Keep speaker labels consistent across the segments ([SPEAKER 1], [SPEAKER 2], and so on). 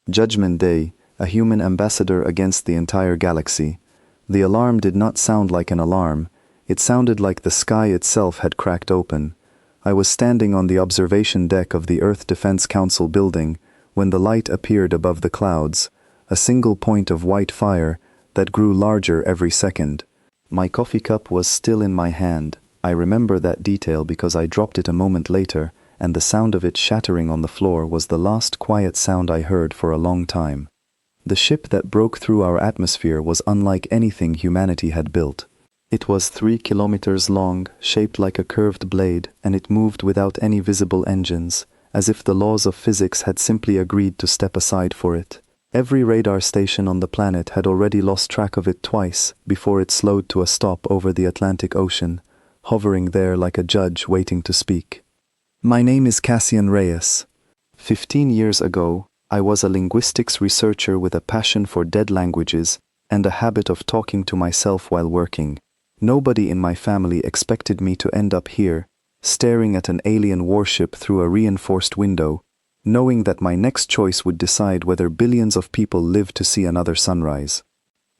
[SPEAKER 1] Judgment Day, a human ambassador against the entire galaxy. The alarm did not sound like an alarm. It sounded like the sky itself had cracked open. I was standing on the observation deck of the Earth Defense Council building when the light appeared above the clouds, a single point of white fire that grew larger every second. My coffee cup was still in my hand. I remember that detail because I dropped it a moment later, and the sound of it shattering on the floor was the last quiet sound I heard for a long time. The ship that broke through our atmosphere was unlike anything humanity had built. It was 3 kilometers long, shaped like a curved blade, and it moved without any visible engines, as if the laws of physics had simply agreed to step aside for it. Every radar station on the planet had already lost track of it twice before it slowed to a stop over the Atlantic Ocean, hovering there like a judge waiting to speak. My name is Cassian Reyes. 15 years ago, I was a linguistics researcher with a passion for dead languages and a habit of talking to myself while working. Nobody in my family expected me to end up here, staring at an alien warship through a reinforced window, knowing that my next choice would decide whether billions of people lived to see another sunrise.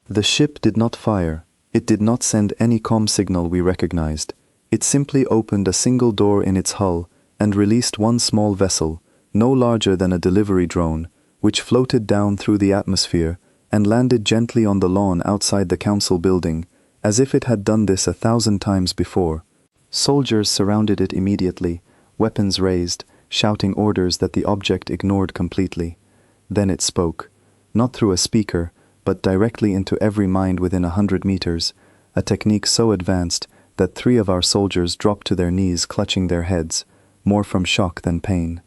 [SPEAKER 1] The ship did not fire. It did not send any comm signal we recognized. It simply opened a single door in its hull and released one small vessel, no larger than a delivery drone, which floated down through the atmosphere and landed gently on the lawn outside the council building, as if it had done this 1,000 times before. Soldiers surrounded it immediately, weapons raised, shouting orders that the object ignored completely. Then it spoke, not through a speaker, but directly into every mind within 100 meters, a technique so advanced that 3 of our soldiers dropped to their knees clutching their heads, more from shock than pain.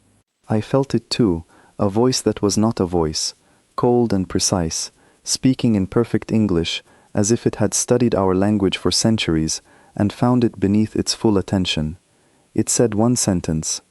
[SPEAKER 1] I felt it too, a voice that was not a voice, cold and precise, speaking in perfect English, as if it had studied our language for centuries and found it beneath its full attention. It said one sentence: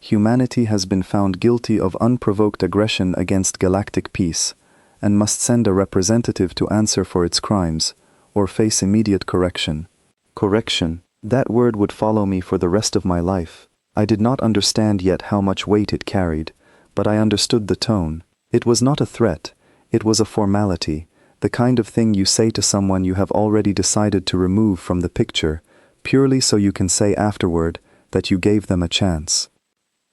[SPEAKER 1] "Humanity has been found guilty of unprovoked aggression against galactic peace, and must send a representative to answer for its crimes, or face immediate correction." Correction. That word would follow me for the rest of my life. I did not understand yet how much weight it carried, but I understood the tone. It was not a threat. It was a formality, the kind of thing you say to someone you have already decided to remove from the picture, purely so you can say afterward that you gave them a chance.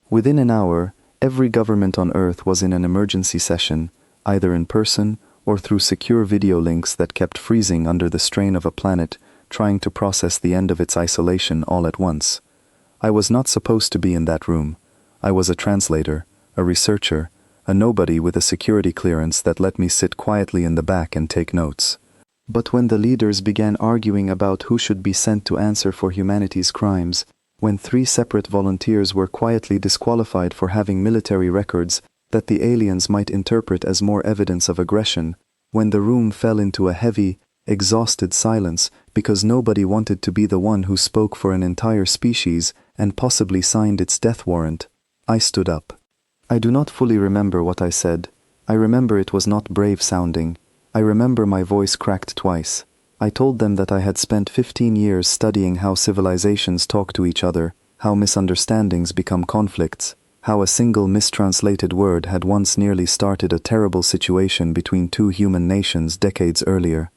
[SPEAKER 1] Within an hour, every government on Earth was in an emergency session, either in person or through secure video links that kept freezing under the strain of a planet trying to process the end of its isolation all at once. I was not supposed to be in that room. I was a translator, a researcher, a nobody with a security clearance that let me sit quietly in the back and take notes. But when the leaders began arguing about who should be sent to answer for humanity's crimes, when 3 separate volunteers were quietly disqualified for having military records that the aliens might interpret as more evidence of aggression, when the room fell into a heavy, exhausted silence because nobody wanted to be the one who spoke for an entire species and possibly signed its death warrant, I stood up. I do not fully remember what I said. I remember it was not brave sounding. I remember my voice cracked twice. I told them that I had spent 15 years studying how civilizations talk to each other, how misunderstandings become conflicts, how a single mistranslated word had once nearly started a terrible situation between 2 human nations decades earlier.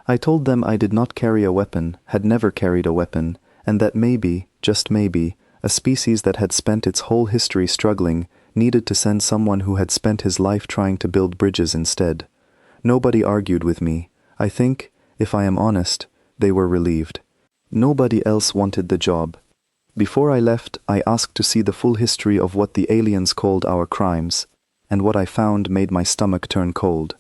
[SPEAKER 1] I told them I did not carry a weapon, had never carried a weapon, and that maybe, just maybe, a species that had spent its whole history struggling needed to send someone who had spent his life trying to build bridges instead. Nobody argued with me. I think, if I am honest, they were relieved. Nobody else wanted the job. Before I left, I asked to see the full history of what the aliens called our crimes, and what I found made my stomach turn cold.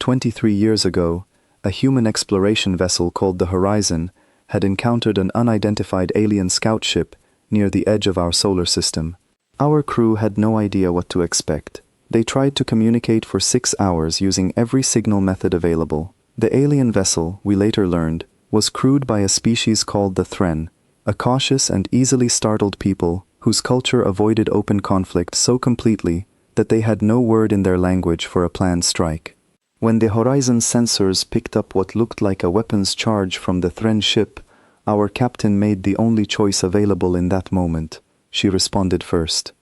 [SPEAKER 1] 23 years ago, a human exploration vessel called the Horizon had encountered an unidentified alien scout ship near the edge of our solar system. Our crew had no idea what to expect. They tried to communicate for 6 hours using every signal method available. The alien vessel, we later learned, was crewed by a species called the Thren, a cautious and easily startled people whose culture avoided open conflict so completely that they had no word in their language for a planned strike. When the Horizon's sensors picked up what looked like a weapons charge from the Thren ship, our captain made the only choice available in that moment. She responded first.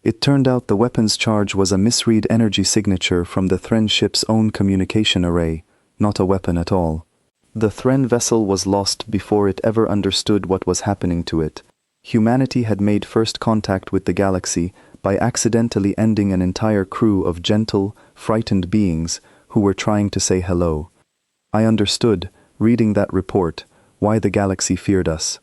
[SPEAKER 1] It turned out the weapon's charge was a misread energy signature from the Thren ship's own communication array, not a weapon at all. The Thren vessel was lost before it ever understood what was happening to it. Humanity had made first contact with the galaxy by accidentally ending an entire crew of gentle, frightened beings who were trying to say hello. I understood, reading that report, why the galaxy feared us.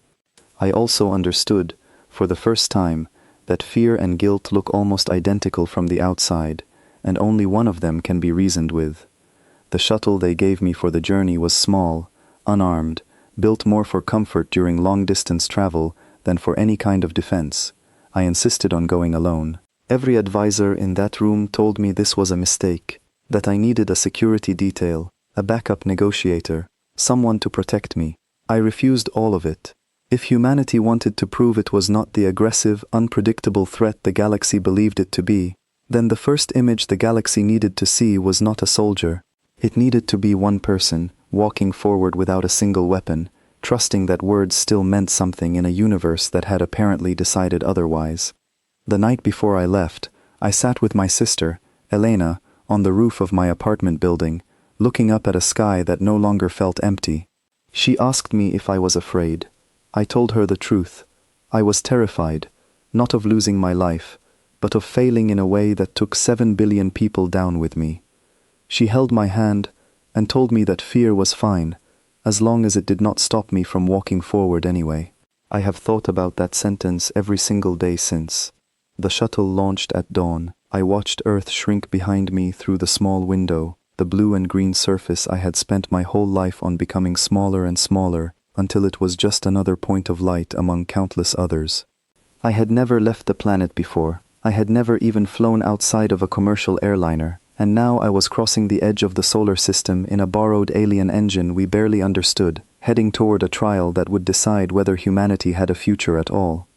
[SPEAKER 1] I also understood, for the first time, that fear and guilt look almost identical from the outside, and only one of them can be reasoned with. The shuttle they gave me for the journey was small, unarmed, built more for comfort during long-distance travel than for any kind of defense. I insisted on going alone. Every advisor in that room told me this was a mistake, that I needed a security detail, a backup negotiator, someone to protect me. I refused all of it. If humanity wanted to prove it was not the aggressive, unpredictable threat the galaxy believed it to be, then the first image the galaxy needed to see was not a soldier. It needed to be one person, walking forward without a single weapon, trusting that words still meant something in a universe that had apparently decided otherwise. The night before I left, I sat with my sister, Elena, on the roof of my apartment building, looking up at a sky that no longer felt empty. She asked me if I was afraid. I told her the truth. I was terrified, not of losing my life, but of failing in a way that took 7 billion people down with me. She held my hand and told me that fear was fine, as long as it did not stop me from walking forward anyway. I have thought about that sentence every single day since. The shuttle launched at dawn. I watched Earth shrink behind me through the small window, the blue and green surface I had spent my whole life on becoming smaller and smaller, until it was just another point of light among countless others. I had never left the planet before. I had never even flown outside of a commercial airliner, and now I was crossing the edge of the solar system in a borrowed alien engine we barely understood, heading toward a trial that would decide whether humanity had a future at all.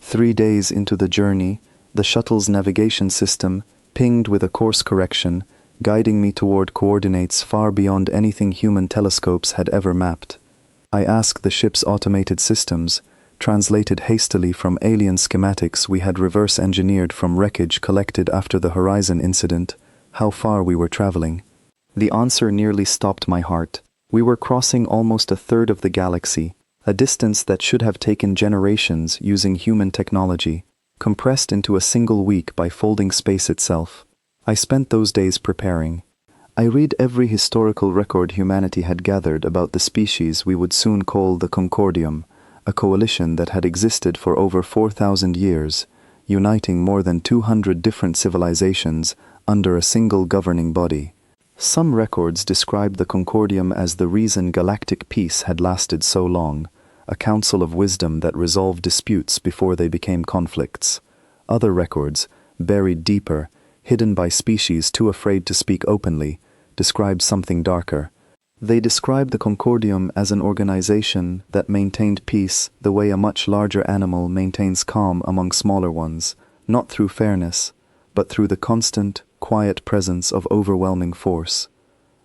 [SPEAKER 1] 3 days into the journey, the shuttle's navigation system pinged with a course correction, guiding me toward coordinates far beyond anything human telescopes had ever mapped. I asked the ship's automated systems, translated hastily from alien schematics we had reverse-engineered from wreckage collected after the Horizon incident, how far we were traveling. The answer nearly stopped my heart. We were crossing almost a third of the galaxy, a distance that should have taken generations using human technology, compressed into a single week by folding space itself. I spent those days preparing. I read every historical record humanity had gathered about the species we would soon call the Concordium, a coalition that had existed for over 4,000 years, uniting more than 200 different civilizations under a single governing body. Some records describe the Concordium as the reason galactic peace had lasted so long, a council of wisdom that resolved disputes before they became conflicts. Other records, buried deeper, hidden by species too afraid to speak openly, describe something darker. They describe the Concordium as an organization that maintained peace the way a much larger animal maintains calm among smaller ones, not through fairness, but through the constant, quiet presence of overwhelming force.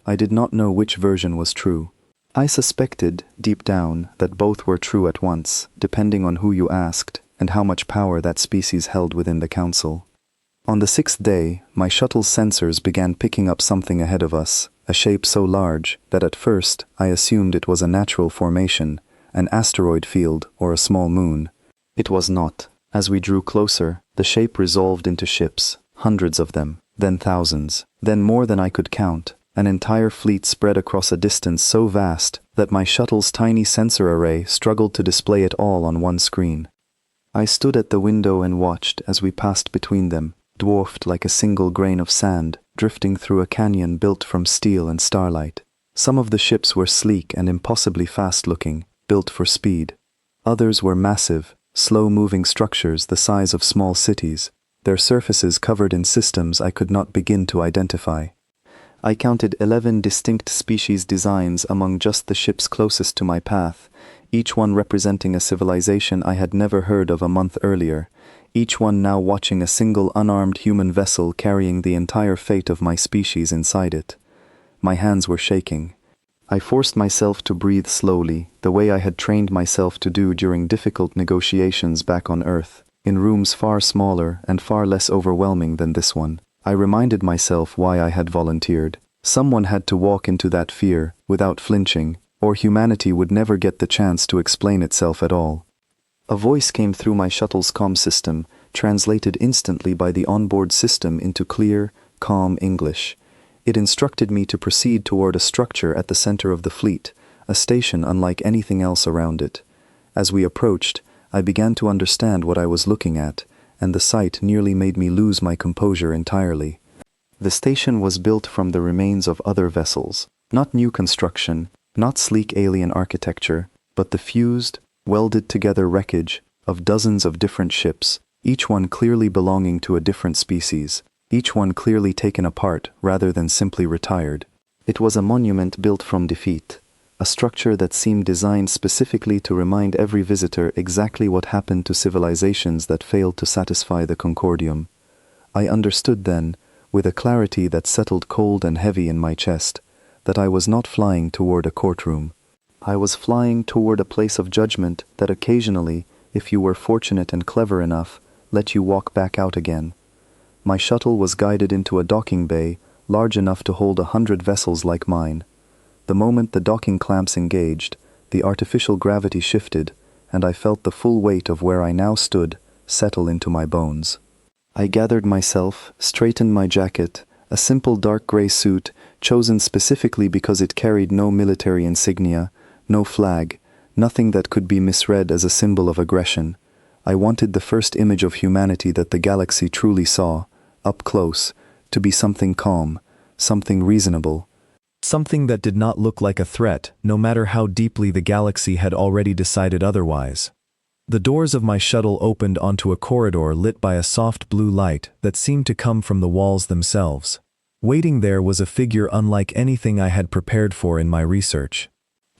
[SPEAKER 1] I did not know which version was true. I suspected, deep down, that both were true at once, depending on who you asked and how much power that species held within the council. On the 6th day, my shuttle's sensors began picking up something ahead of us, a shape so large that at first I assumed it was a natural formation, an asteroid field or a small moon. It was not. As we drew closer, the shape resolved into ships, hundreds of them, then thousands, then more than I could count, an entire fleet spread across a distance so vast that my shuttle's tiny sensor array struggled to display it all on one screen. I stood at the window and watched as we passed between them, dwarfed like a single grain of sand, drifting through a canyon built from steel and starlight. Some of the ships were sleek and impossibly fast-looking, built for speed. Others were massive, slow-moving structures the size of small cities, their surfaces covered in systems I could not begin to identify. I counted 11 distinct species designs among just the ships closest to my path, each one representing a civilization I had never heard of a month earlier, each one now watching a single unarmed human vessel carrying the entire fate of my species inside it. My hands were shaking. I forced myself to breathe slowly, the way I had trained myself to do during difficult negotiations back on Earth. in rooms far smaller and far less overwhelming than this one. I reminded myself why I had volunteered. Someone had to walk into that fear without flinching, or humanity would never get the chance to explain itself at all. A voice came through my shuttle's comm system, translated instantly by the onboard system into clear, calm English. It instructed me to proceed toward a structure at the center of the fleet, a station unlike anything else around it. As we approached, I began to understand what I was looking at, and the sight nearly made me lose my composure entirely. The station was built from the remains of other vessels, not new construction, not sleek alien architecture, but the fused, welded-together wreckage of dozens of different ships, each one clearly belonging to a different species, each one clearly taken apart rather than simply retired. It was a monument built from defeat, a structure that seemed designed specifically to remind every visitor exactly what happened to civilizations that failed to satisfy the Concordium. I understood then, with a clarity that settled cold and heavy in my chest, that I was not flying toward a courtroom. I was flying toward a place of judgment that occasionally, if you were fortunate and clever enough, let you walk back out again. My shuttle was guided into a docking bay large enough to hold 100 vessels like mine. The moment the docking clamps engaged, the artificial gravity shifted, and I felt the full weight of where I now stood settle into my bones. I gathered myself, straightened my jacket, a simple dark gray suit, chosen specifically because it carried no military insignia, no flag, nothing that could be misread as a symbol of aggression. I wanted the first image of humanity that the galaxy truly saw, up close, to be something calm, something reasonable, something that did not look like a threat, no matter how deeply the galaxy had already decided otherwise. The doors of my shuttle opened onto a corridor lit by a soft blue light that seemed to come from the walls themselves. Waiting there was a figure unlike anything I had prepared for in my research.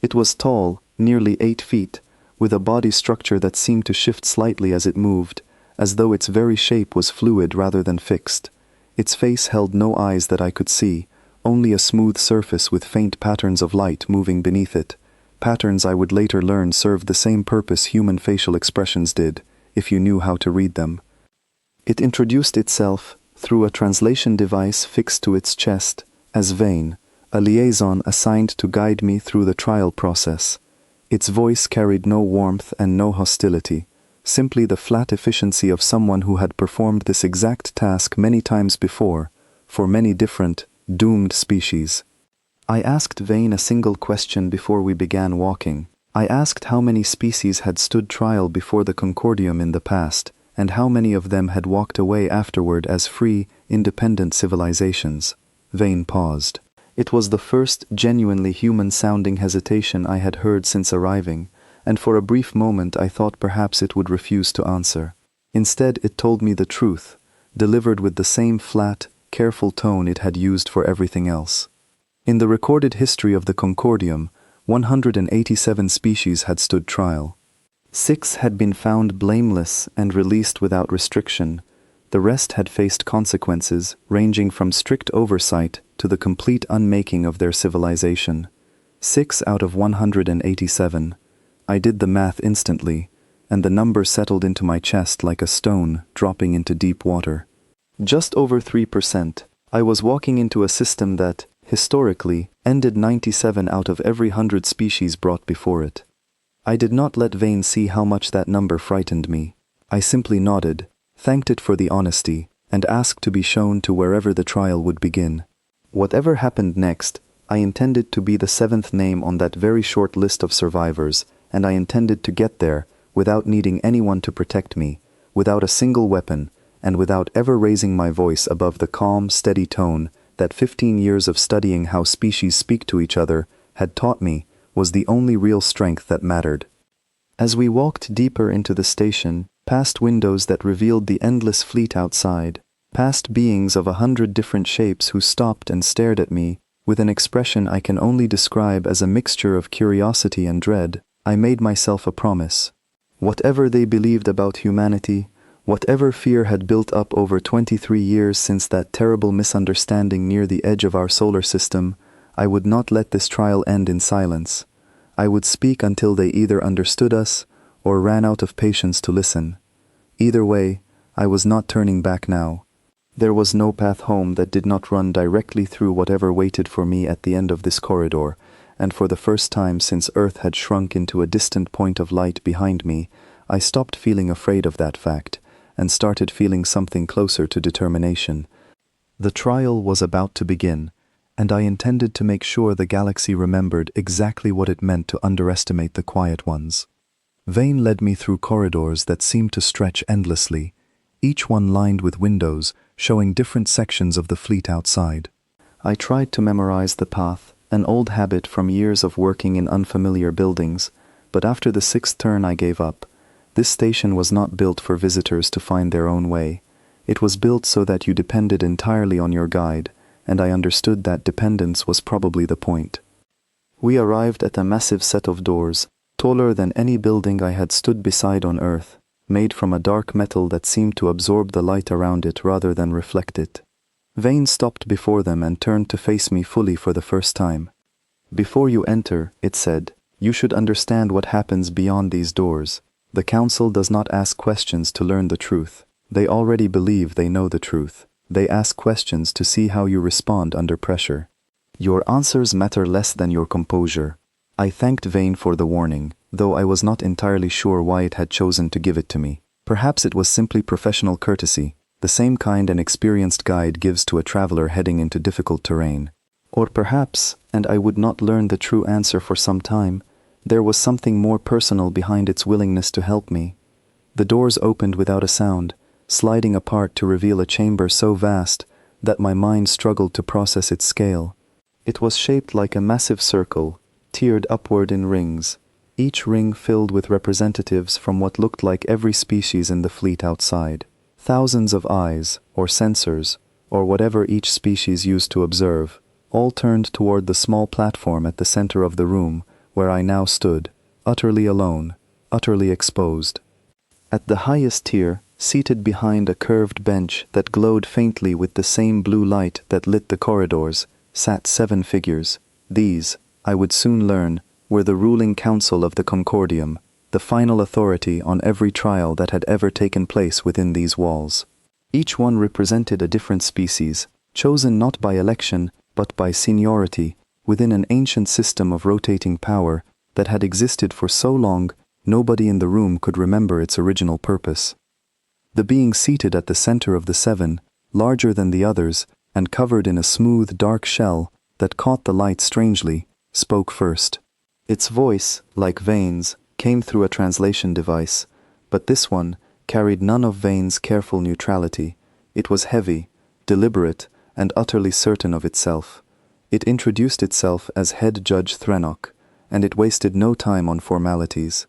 [SPEAKER 1] It was tall, nearly 8 feet, with a body structure that seemed to shift slightly as it moved, as though its very shape was fluid rather than fixed. Its face held no eyes that I could see, only a smooth surface with faint patterns of light moving beneath it. Patterns I would later learn served the same purpose human facial expressions did, if you knew how to read them. It introduced itself, through a translation device fixed to its chest, as Vane, a liaison assigned to guide me through the trial process. Its voice carried no warmth and no hostility, simply the flat efficiency of someone who had performed this exact task many times before, for many different, doomed species. I asked Vane a single question before we began walking. I asked how many species had stood trial before the Concordium in the past, and how many of them had walked away afterward as free, independent civilizations. Vane paused. It was the first genuinely human-sounding hesitation I had heard since arriving, and for a brief moment I thought perhaps it would refuse to answer. Instead, it told me the truth, delivered with the same flat, careful tone it had used for everything else. In the recorded history of the Concordium, 187 species had stood trial. 6 had been found blameless and released without restriction. The rest had faced consequences ranging from strict oversight to the complete unmaking of their civilization. 6 out of 187. I did the math instantly, and the number settled into my chest like a stone dropping into deep water. Just over 3%. I was walking into a system that, historically, ended 97 out of every 100 species brought before it. I did not let Vane see how much that number frightened me. I simply nodded, thanked it for the honesty, and asked to be shown to wherever the trial would begin. Whatever happened next, I intended to be the 7th name on that very short list of survivors, and I intended to get there without needing anyone to protect me, without a single weapon, and without ever raising my voice above the calm, steady tone that 15 years of studying how species speak to each other had taught me was the only real strength that mattered. As we walked deeper into the station, past windows that revealed the endless fleet outside, past beings of 100 different shapes who stopped and stared at me, with an expression I can only describe as a mixture of curiosity and dread, I made myself a promise. Whatever they believed about humanity, whatever fear had built up over 23 years since that terrible misunderstanding near the edge of our solar system, I would not let this trial end in silence. I would speak until they either understood us or ran out of patience to listen. Either way, I was not turning back now. There was no path home that did not run directly through whatever waited for me at the end of this corridor, and for the first time since Earth had shrunk into a distant point of light behind me, I stopped feeling afraid of that fact, and started feeling something closer to determination. The trial was about to begin, and I intended to make sure the galaxy remembered exactly what it meant to underestimate the quiet ones. Vane led me through corridors that seemed to stretch endlessly, each one lined with windows showing different sections of the fleet outside. I tried to memorize the path, an old habit from years of working in unfamiliar buildings, but after the sixth turn I gave up. This station was not built for visitors to find their own way. It was built so that you depended entirely on your guide, and I understood that dependence was probably the point. We arrived at a massive set of doors, taller than any building I had stood beside on Earth, made from a dark metal that seemed to absorb the light around it rather than reflect it. Vane stopped before them and turned to face me fully for the first time. "Before you enter," it said, "you should understand what happens beyond these doors. The Council does not ask questions to learn the truth. They already believe they know the truth. They ask questions to see how you respond under pressure. Your answers matter less than your composure." I thanked Vane for the warning, though I was not entirely sure why it had chosen to give it to me. Perhaps it was simply professional courtesy, the same kind an experienced guide gives to a traveler heading into difficult terrain. Or perhaps, and I would not learn the true answer for some time, there was something more personal behind its willingness to help me. The doors opened without a sound, sliding apart to reveal a chamber so vast that my mind struggled to process its scale. It was shaped like a massive circle, tiered upward in rings, each ring filled with representatives from what looked like every species in the fleet outside. Thousands of eyes, or sensors, or whatever each species used to observe, all turned toward the small platform at the center of the room, where I now stood, utterly alone, utterly exposed. At the highest tier, seated behind a curved bench that glowed faintly with the same blue light that lit the corridors, sat 7 figures. These, I would soon learn, were the ruling council of the Concordium, the final authority on every trial that had ever taken place within these walls. Each one represented a different species, chosen not by election, but by seniority, within an ancient system of rotating power that had existed for so long nobody in the room could remember its original purpose. The being seated at the center of the 7, larger than the others, and covered in a smooth, dark shell that caught the light strangely, spoke first. Its voice, like Vane's, came through a translation device, but this one carried none of Vane's careful neutrality. It was heavy, deliberate, and utterly certain of itself. It introduced itself as Head Judge Threnok, and it wasted no time on formalities.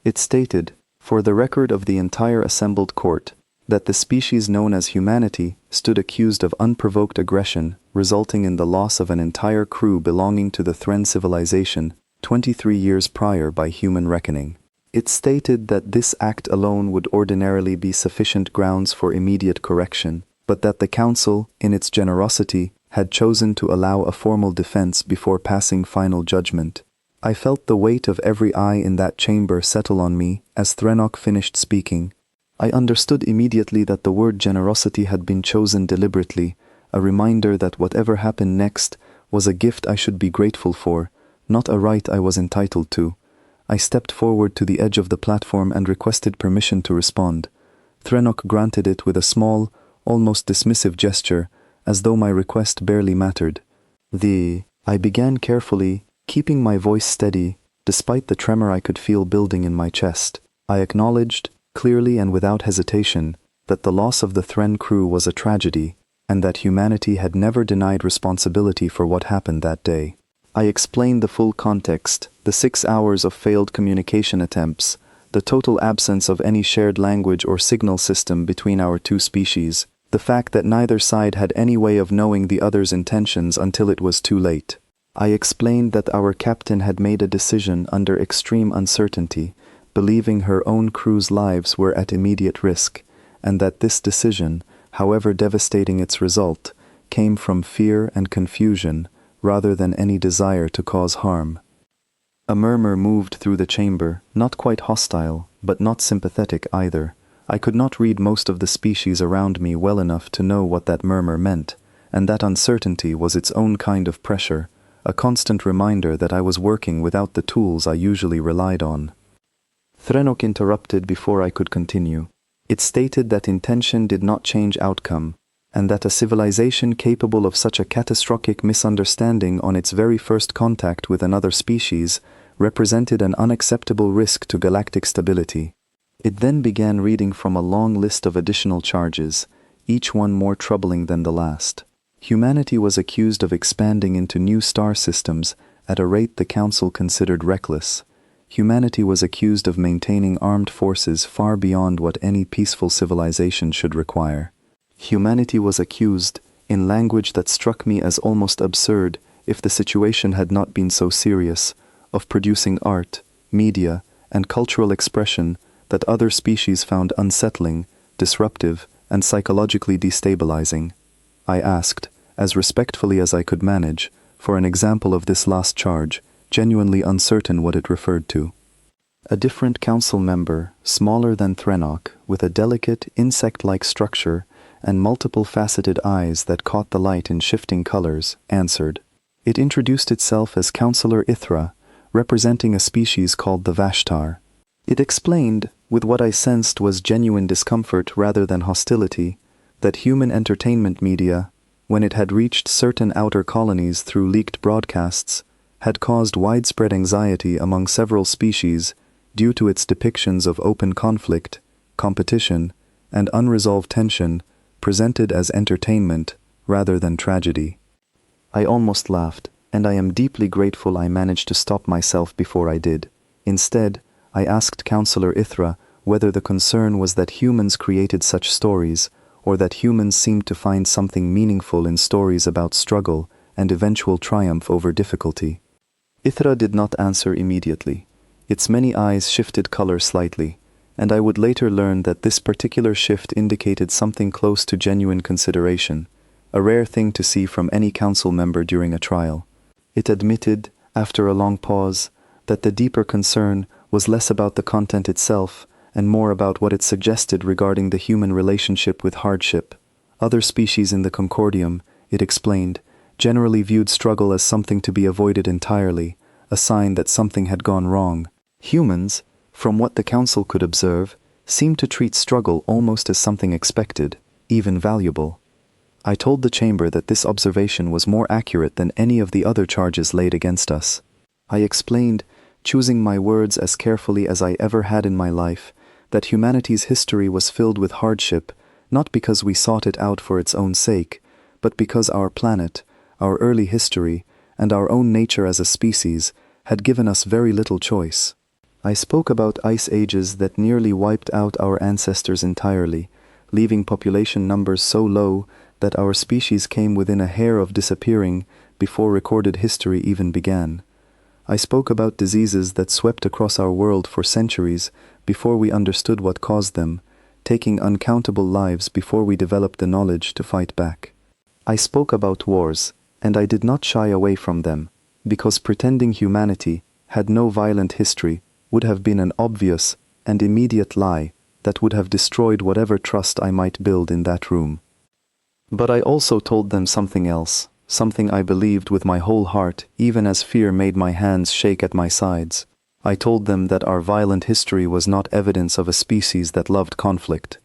[SPEAKER 1] It stated, for the record of the entire assembled court, that the species known as humanity stood accused of unprovoked aggression, resulting in the loss of an entire crew belonging to the Thren civilization 23 years prior by human reckoning. It stated that this act alone would ordinarily be sufficient grounds for immediate correction, but that the Council, in its generosity, had chosen to allow a formal defense before passing final judgment. I felt the weight of every eye in that chamber settle on me as Threnok finished speaking. I understood immediately that the word generosity had been chosen deliberately, a reminder that whatever happened next was a gift I should be grateful for, not a right I was entitled to. I stepped forward to the edge of the platform and requested permission to respond. Threnok granted it with a small, almost dismissive gesture, as though my request barely mattered. I began carefully, keeping my voice steady, despite the tremor I could feel building in my chest. I acknowledged, clearly and without hesitation, that the loss of the Thren crew was a tragedy, and that humanity had never denied responsibility for what happened that day. I explained the full context, the 6 hours of failed communication attempts, the total absence of any shared language or signal system between our two species, the fact that neither side had any way of knowing the other's intentions until it was too late. I explained that our captain had made a decision under extreme uncertainty, believing her own crew's lives were at immediate risk, and that this decision, however devastating its result, came from fear and confusion rather than any desire to cause harm. A murmur moved through the chamber, not quite hostile, but not sympathetic either, I could not read most of the species around me well enough to know what that murmur meant, and that uncertainty was its own kind of pressure, a constant reminder that I was working without the tools I usually relied on. Threnok interrupted before I could continue. It stated that intention did not change outcome, and that a civilization capable of such a catastrophic misunderstanding on its very first contact with another species represented an unacceptable risk to galactic stability. It then began reading from a long list of additional charges, each one more troubling than the last. Humanity was accused of expanding into new star systems at a rate the Council considered reckless. Humanity was accused of maintaining armed forces far beyond what any peaceful civilization should require. Humanity was accused, in language that struck me as almost absurd if the situation had not been so serious, of producing art, media, and cultural expression that other species found unsettling, disruptive, and psychologically destabilizing. I asked, as respectfully as I could manage, for an example of this last charge, genuinely uncertain what it referred to. A different council member, smaller than Threnok, with a delicate, insect-like structure and multiple faceted eyes that caught the light in shifting colors, answered. It introduced itself as Councillor Ithra, representing a species called the Vashtar. It explained, with what I sensed was genuine discomfort rather than hostility, that human entertainment media, when it had reached certain outer colonies through leaked broadcasts, had caused widespread anxiety among several species due to its depictions of open conflict, competition, and unresolved tension presented as entertainment rather than tragedy. I almost laughed, and I am deeply grateful I managed to stop myself before I did. Instead, I asked Councillor Ithra whether the concern was that humans created such stories, or that humans seemed to find something meaningful in stories about struggle and eventual triumph over difficulty. Ithra did not answer immediately. Its many eyes shifted color slightly, and I would later learn that this particular shift indicated something close to genuine consideration, a rare thing to see from any council member during a trial. It admitted, after a long pause, that the deeper concern was less about the content itself and more about what it suggested regarding the human relationship with hardship. Other species in the Concordium, it explained, generally viewed struggle as something to be avoided entirely, a sign that something had gone wrong. Humans, from what the Council could observe, seemed to treat struggle almost as something expected, even valuable. I told the chamber that this observation was more accurate than any of the other charges laid against us. I explained, choosing my words as carefully as I ever had in my life, that humanity's history was filled with hardship, not because we sought it out for its own sake, but because our planet, our early history, and our own nature as a species had given us very little choice. I spoke about ice ages that nearly wiped out our ancestors entirely, leaving population numbers so low that our species came within a hair of disappearing before recorded history even began. I spoke about diseases that swept across our world for centuries before we understood what caused them, taking uncountable lives before we developed the knowledge to fight back. I spoke about wars, and I did not shy away from them, because pretending humanity had no violent history would have been an obvious and immediate lie that would have destroyed whatever trust I might build in that room. But I also told them something else, something I believed with my whole heart, even as fear made my hands shake at my sides. I told them that our violent history was not evidence of a species that loved conflict.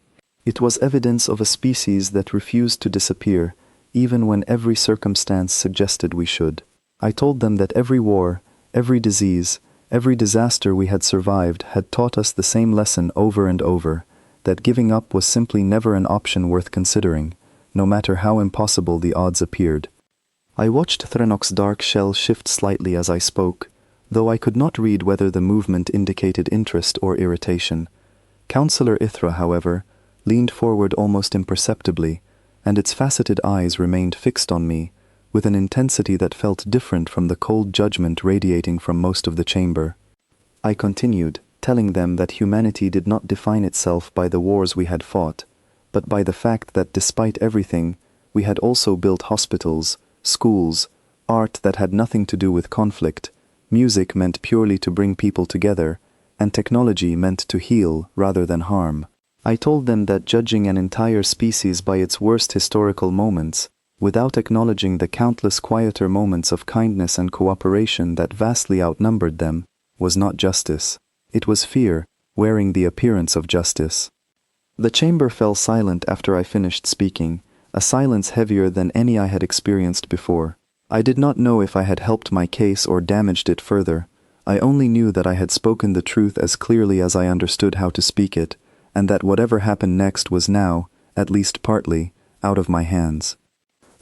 [SPEAKER 1] It was evidence of a species that refused to disappear, even when every circumstance suggested we should. I told them that every war, every disease, every disaster we had survived had taught us the same lesson over and over, that giving up was simply never an option worth considering, no matter how impossible the odds appeared. I watched Threnok's dark shell shift slightly as I spoke, though I could not read whether the movement indicated interest or irritation. Councillor Ithra, however, leaned forward almost imperceptibly, and its faceted eyes remained fixed on me, with an intensity that felt different from the cold judgment radiating from most of the chamber. I continued, telling them that humanity did not define itself by the wars we had fought, but by the fact that despite everything, we had also built hospitals, schools, art that had nothing to do with conflict, music meant purely to bring people together, and technology meant to heal rather than harm. I told them that judging an entire species by its worst historical moments, without acknowledging the countless quieter moments of kindness and cooperation that vastly outnumbered them, was not justice. It was fear, wearing the appearance of justice. The chamber fell silent after I finished speaking, a silence heavier than any I had experienced before. I did not know if I had helped my case or damaged it further. I only knew that I had spoken the truth as clearly as I understood how to speak it, and that whatever happened next was now, at least partly, out of my hands.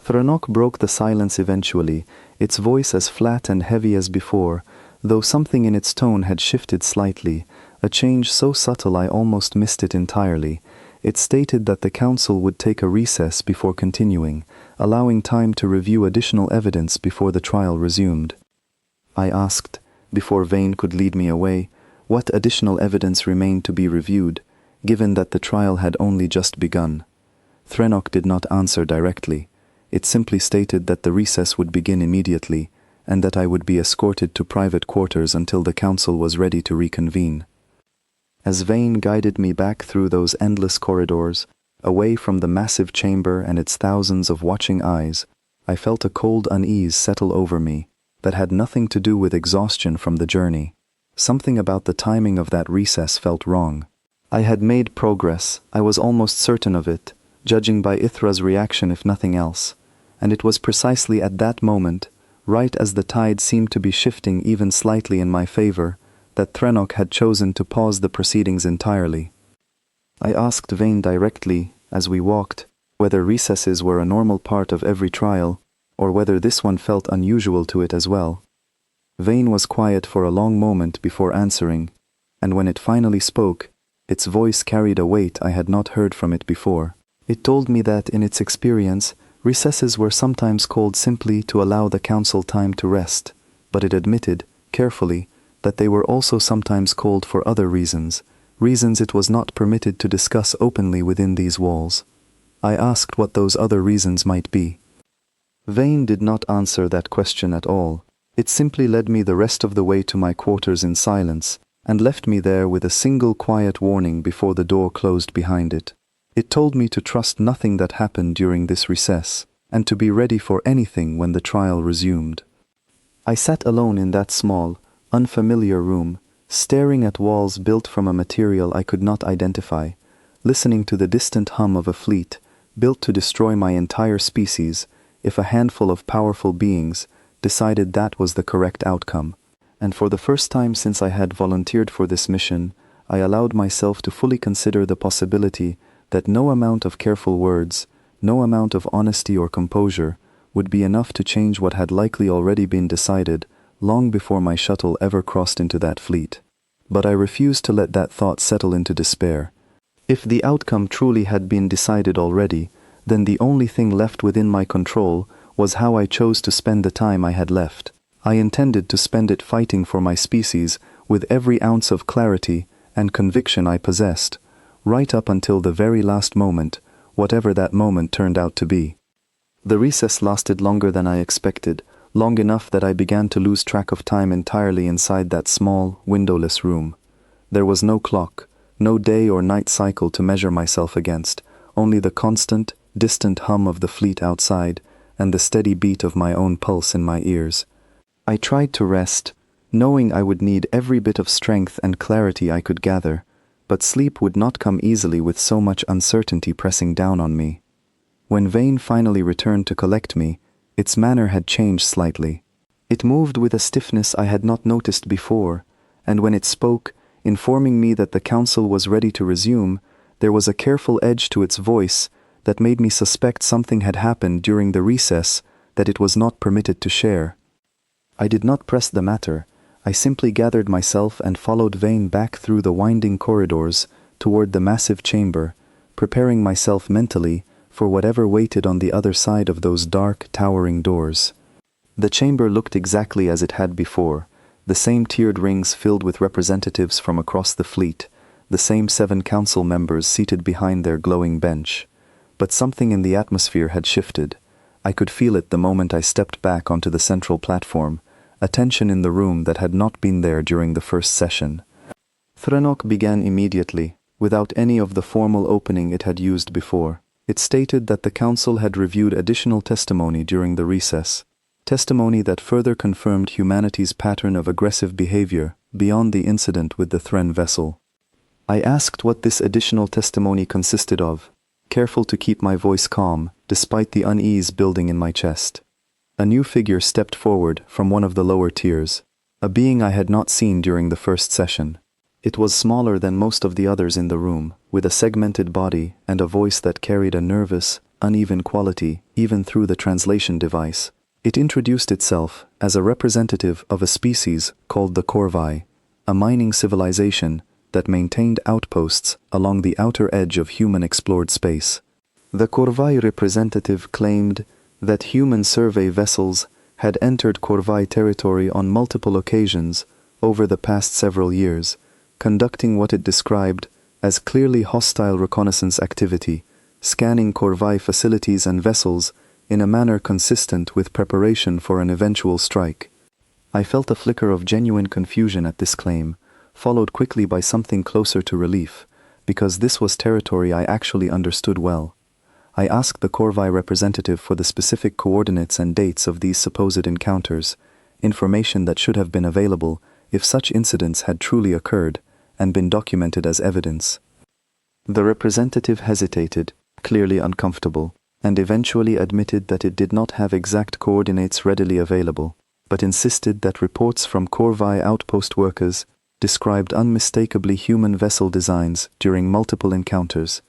[SPEAKER 1] Thranok broke the silence eventually, its voice as flat and heavy as before, though something in its tone had shifted slightly, a change so subtle I almost missed it entirely. It stated that the council would take a recess before continuing, allowing time to review additional evidence before the trial resumed. I asked, before Vane could lead me away, what additional evidence remained to be reviewed, given that the trial had only just begun. Thranok did not answer directly. It simply stated that the recess would begin immediately, and that I would be escorted to private quarters until the council was ready to reconvene. As Vane guided me back through those endless corridors, away from the massive chamber and its thousands of watching eyes, I felt a cold unease settle over me that had nothing to do with exhaustion from the journey. Something about the timing of that recess felt wrong. I had made progress, I was almost certain of it, judging by Ithra's reaction if nothing else, and it was precisely at that moment, right as the tide seemed to be shifting even slightly in my favor, that Thranok had chosen to pause the proceedings entirely. I asked Vane directly, as we walked, whether recesses were a normal part of every trial, or whether this one felt unusual to it as well. Vane was quiet for a long moment before answering, and when it finally spoke, its voice carried a weight I had not heard from it before. It told me that, in its experience, recesses were sometimes called simply to allow the council time to rest, but it admitted, carefully, that they were also sometimes called for other reasons it was not permitted to discuss openly within these walls. I asked what those other reasons might be. Vane did not answer that question at all. It simply led me the rest of the way to my quarters in silence, and left me there with a single quiet warning before the door closed behind it. It told me to trust nothing that happened during this recess, and to be ready for anything when the trial resumed. I sat alone in that small, unfamiliar room, staring at walls built from a material I could not identify, listening to the distant hum of a fleet built to destroy my entire species if a handful of powerful beings decided that was the correct outcome. And for the first time since I had volunteered for this mission, I allowed myself to fully consider the possibility that no amount of careful words, no amount of honesty or composure, would be enough to change what had likely already been decided long before my shuttle ever crossed into that fleet. But I refused to let that thought settle into despair. If the outcome truly had been decided already, then the only thing left within my control was how I chose to spend the time I had left. I intended to spend it fighting for my species with every ounce of clarity and conviction I possessed, right up until the very last moment, whatever that moment turned out to be. The recess lasted longer than I expected, long enough that I began to lose track of time entirely inside that small, windowless room. There was no clock, no day or night cycle to measure myself against, only the constant, distant hum of the fleet outside and the steady beat of my own pulse in my ears. I tried to rest, knowing I would need every bit of strength and clarity I could gather, but sleep would not come easily with so much uncertainty pressing down on me. When Vane finally returned to collect me, its manner had changed slightly. It moved with a stiffness I had not noticed before, and when it spoke, informing me that the council was ready to resume, there was a careful edge to its voice that made me suspect something had happened during the recess that it was not permitted to share. I did not press the matter. I simply gathered myself and followed Vane back through the winding corridors toward the massive chamber, preparing myself mentally for whatever waited on the other side of those dark, towering doors. The chamber looked exactly as it had before, the same tiered rings filled with representatives from across the fleet, the same 7 council members seated behind their glowing bench. But something in the atmosphere had shifted. I could feel it the moment I stepped back onto the central platform, a tension in the room that had not been there during the first session. Thranok began immediately, without any of the formal opening it had used before. It stated that the Council had reviewed additional testimony during the recess, testimony that further confirmed humanity's pattern of aggressive behavior beyond the incident with the Thren vessel. I asked what this additional testimony consisted of, careful to keep my voice calm despite the unease building in my chest. A new figure stepped forward from one of the lower tiers, a being I had not seen during the first session. It was smaller than most of the others in the room, with a segmented body and a voice that carried a nervous, uneven quality even through the translation device. It introduced itself as a representative of a species called the Corvi, a mining civilization that maintained outposts along the outer edge of human-explored space. The Corvi representative claimed that human survey vessels had entered Corvi territory on multiple occasions over the past several years, conducting what it described as clearly hostile reconnaissance activity, scanning Corvi facilities and vessels in a manner consistent with preparation for an eventual strike. I felt a flicker of genuine confusion at this claim, followed quickly by something closer to relief, because this was territory I actually understood well. I asked the Corvi representative for the specific coordinates and dates of these supposed encounters, information that should have been available if such incidents had truly occurred and been documented as evidence. The representative hesitated, clearly uncomfortable, and eventually admitted that it did not have exact coordinates readily available, but insisted that reports from Corvi outpost workers described unmistakably human vessel designs during multiple encounters.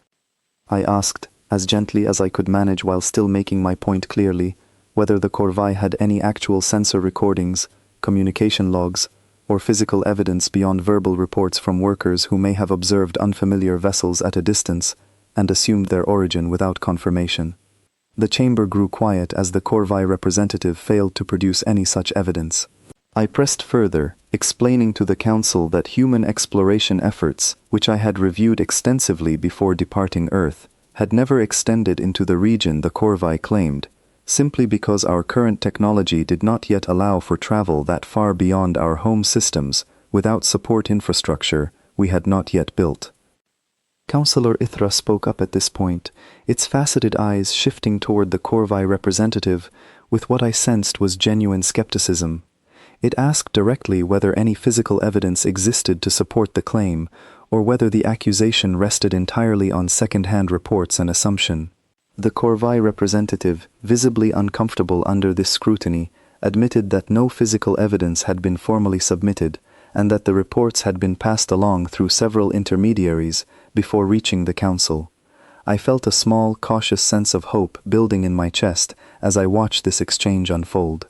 [SPEAKER 1] I asked, as gently as I could manage while still making my point clearly, whether the Corvi had any actual sensor recordings, communication logs, or physical evidence beyond verbal reports from workers who may have observed unfamiliar vessels at a distance and assumed their origin without confirmation. The chamber grew quiet as the Corvi representative failed to produce any such evidence. I pressed further, explaining to the Council that human exploration efforts, which I had reviewed extensively before departing Earth, had never extended into the region the Corvi claimed, simply because our current technology did not yet allow for travel that far beyond our home systems without support infrastructure we had not yet built. Councillor Ithra spoke up at this point, its faceted eyes shifting toward the Corvi representative with what I sensed was genuine skepticism. It asked directly whether any physical evidence existed to support the claim, or whether the accusation rested entirely on second-hand reports and assumption. The Corvi representative, visibly uncomfortable under this scrutiny, admitted that no physical evidence had been formally submitted, and that the reports had been passed along through several intermediaries before reaching the Council. I felt a small, cautious sense of hope building in my chest as I watched this exchange unfold.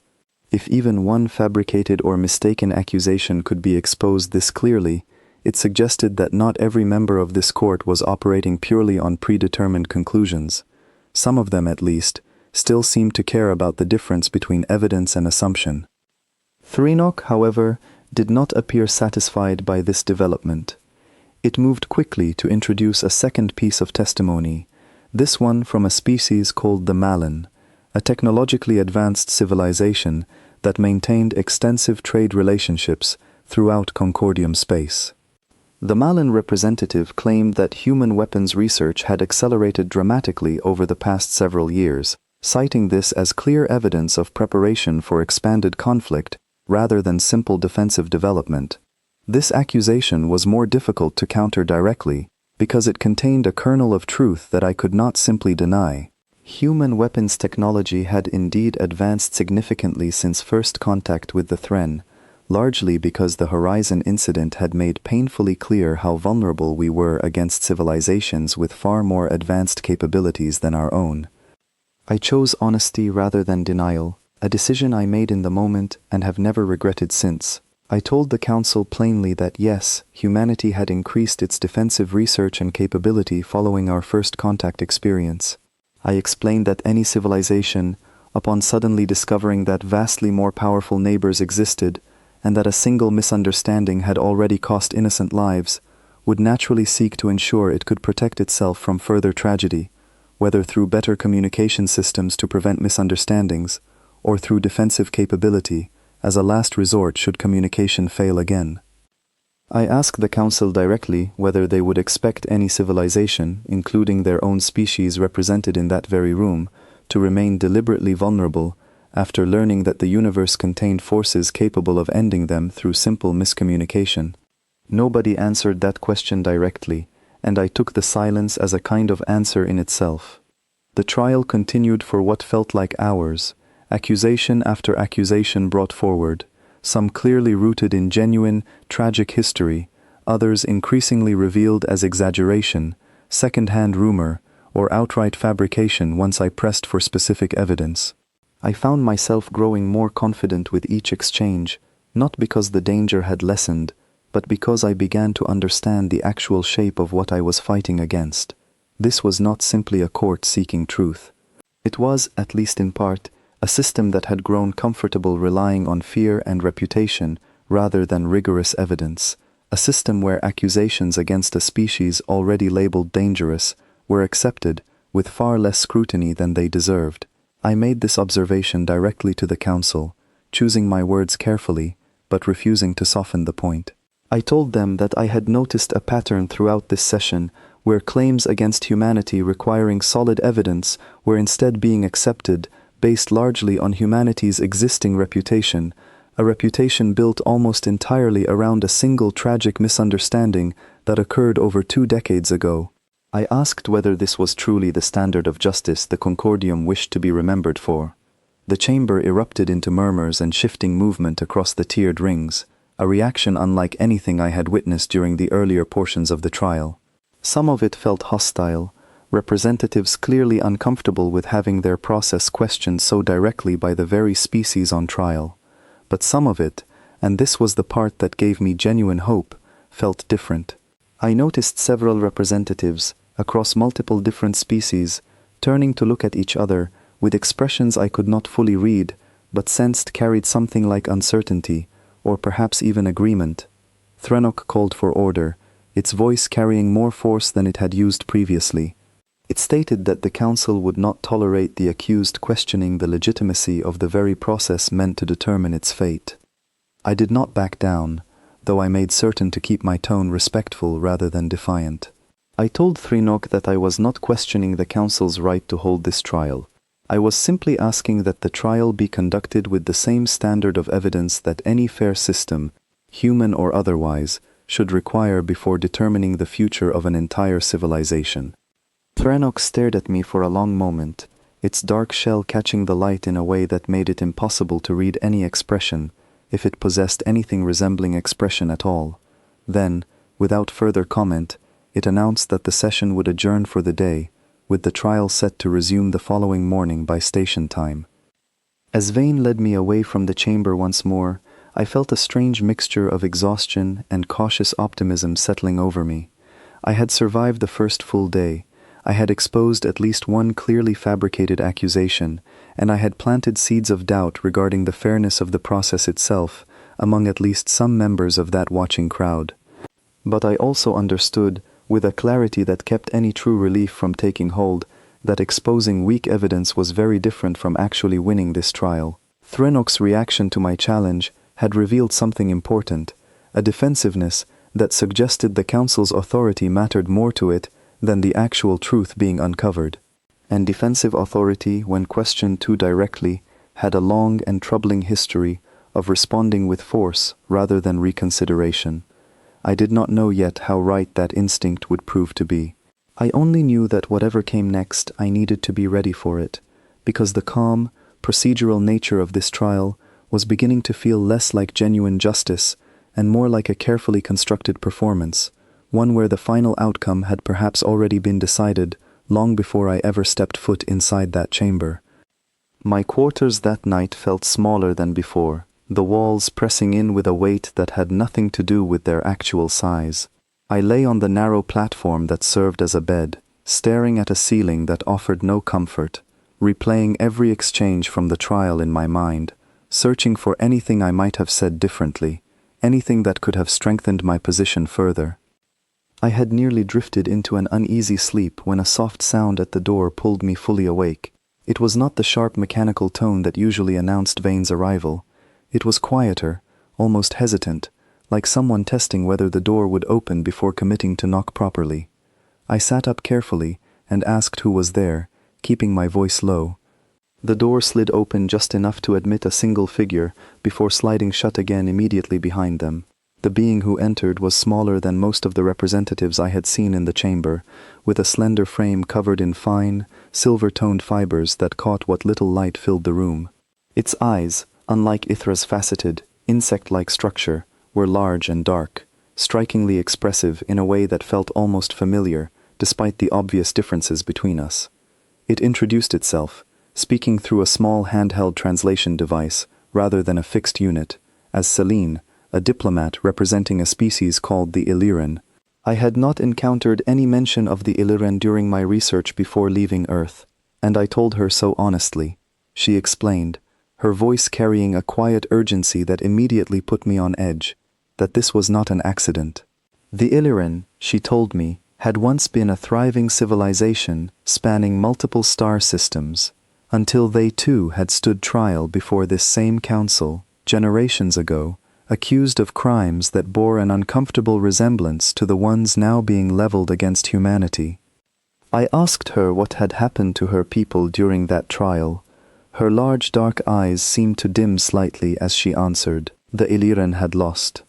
[SPEAKER 1] If even one fabricated or mistaken accusation could be exposed this clearly, it suggested that not every member of this court was operating purely on predetermined conclusions. Some of them, at least, still seemed to care about the difference between evidence and assumption. Threnok, however, did not appear satisfied by this development. It moved quickly to introduce a second piece of testimony, this one from a species called the Malin, a technologically advanced civilization that maintained extensive trade relationships throughout Concordium space. The Malin representative claimed that human weapons research had accelerated dramatically over the past several years, citing this as clear evidence of preparation for expanded conflict rather than simple defensive development. This accusation was more difficult to counter directly because it contained a kernel of truth that I could not simply deny. Human weapons technology had indeed advanced significantly since first contact with the Thren, largely because the Horizon incident had made painfully clear how vulnerable we were against civilizations with far more advanced capabilities than our own. I chose honesty rather than denial, a decision I made in the moment and have never regretted since. I told the Council plainly that yes, humanity had increased its defensive research and capability following our first contact experience. I explained that any civilization, upon suddenly discovering that vastly more powerful neighbors existed, and that a single misunderstanding had already cost innocent lives, would naturally seek to ensure it could protect itself from further tragedy, whether through better communication systems to prevent misunderstandings, or through defensive capability, as a last resort should communication fail again. I asked the council directly whether they would expect any civilization, including their own species represented in that very room, to remain deliberately vulnerable after learning that the universe contained forces capable of ending them through simple miscommunication. Nobody answered that question directly, and I took the silence as a kind of answer in itself. The trial continued for what felt like hours, accusation after accusation brought forward, some clearly rooted in genuine, tragic history, others increasingly revealed as exaggeration, second-hand rumor, or outright fabrication once I pressed for specific evidence. I found myself growing more confident with each exchange, not because the danger had lessened, but because I began to understand the actual shape of what I was fighting against. This was not simply a court seeking truth. It was, at least in part, a system that had grown comfortable relying on fear and reputation rather than rigorous evidence, a system where accusations against a species already labeled dangerous were accepted with far less scrutiny than they deserved. I made this observation directly to the council, choosing my words carefully, but refusing to soften the point. I told them that I had noticed a pattern throughout this session where claims against humanity requiring solid evidence were instead being accepted based largely on humanity's existing reputation, a reputation built almost entirely around a single tragic misunderstanding that occurred over 2 decades ago. I asked whether this was truly the standard of justice the Concordium wished to be remembered for. The chamber erupted into murmurs and shifting movement across the tiered rings, a reaction unlike anything I had witnessed during the earlier portions of the trial. Some of it felt hostile, representatives clearly uncomfortable with having their process questioned so directly by the very species on trial. But some of it, and this was the part that gave me genuine hope, felt different. I noticed several representatives, across multiple different species, turning to look at each other with expressions I could not fully read, but sensed carried something like uncertainty, or perhaps even agreement. Threnok called for order, its voice carrying more force than it had used previously. It stated that the council would not tolerate the accused questioning the legitimacy of the very process meant to determine its fate. I did not back down, though I made certain to keep my tone respectful rather than defiant. I told Threnok that I was not questioning the council's right to hold this trial. I was simply asking that the trial be conducted with the same standard of evidence that any fair system, human or otherwise, should require before determining the future of an entire civilization. Threnok stared at me for a long moment, its dark shell catching the light in a way that made it impossible to read any expression, if it possessed anything resembling expression at all. Then, without further comment, it announced that the session would adjourn for the day, with the trial set to resume the following morning by station time. As Vane led me away from the chamber once more, I felt a strange mixture of exhaustion and cautious optimism settling over me. I had survived the first full day. I had exposed at least one clearly fabricated accusation, and I had planted seeds of doubt regarding the fairness of the process itself among at least some members of that watching crowd. But I also understood, with a clarity that kept any true relief from taking hold, that exposing weak evidence was very different from actually winning this trial. Threnok's reaction to my challenge had revealed something important, a defensiveness that suggested the council's authority mattered more to it than the actual truth being uncovered. And defensive authority, when questioned too directly, had a long and troubling history of responding with force rather than reconsideration. I did not know yet how right that instinct would prove to be. I only knew that whatever came next, I needed to be ready for it, because the calm, procedural nature of this trial was beginning to feel less like genuine justice and more like a carefully constructed performance, one where the final outcome had perhaps already been decided long before I ever stepped foot inside that chamber. My quarters that night felt smaller than before, the walls pressing in with a weight that had nothing to do with their actual size. I lay on the narrow platform that served as a bed, staring at a ceiling that offered no comfort, replaying every exchange from the trial in my mind, searching for anything I might have said differently, anything that could have strengthened my position further. I had nearly drifted into an uneasy sleep when a soft sound at the door pulled me fully awake. It was not the sharp mechanical tone that usually announced Vane's arrival. It was quieter, almost hesitant, like someone testing whether the door would open before committing to knock properly. I sat up carefully and asked who was there, keeping my voice low. The door slid open just enough to admit a single figure before sliding shut again immediately behind them. The being who entered was smaller than most of the representatives I had seen in the chamber, with a slender frame covered in fine, silver-toned fibers that caught what little light filled the room. Its eyes, unlike Ithra's faceted, insect-like structure, were large and dark, strikingly expressive in a way that felt almost familiar, despite the obvious differences between us. It introduced itself, speaking through a small handheld translation device rather than a fixed unit, as Celine, a diplomat representing a species called the Illyrian. I had not encountered any mention of the Illyrian during my research before leaving Earth, and I told her so honestly. She explained, her voice carrying a quiet urgency that immediately put me on edge, that this was not an accident. The Illyrian, she told me, had once been a thriving civilization spanning multiple star systems, until they too had stood trial before this same council, generations ago, accused of crimes that bore an uncomfortable resemblance to the ones now being leveled against humanity. I asked her what had happened to her people during that trial. Her large dark eyes seemed to dim slightly as she answered, the Illyrian had lost.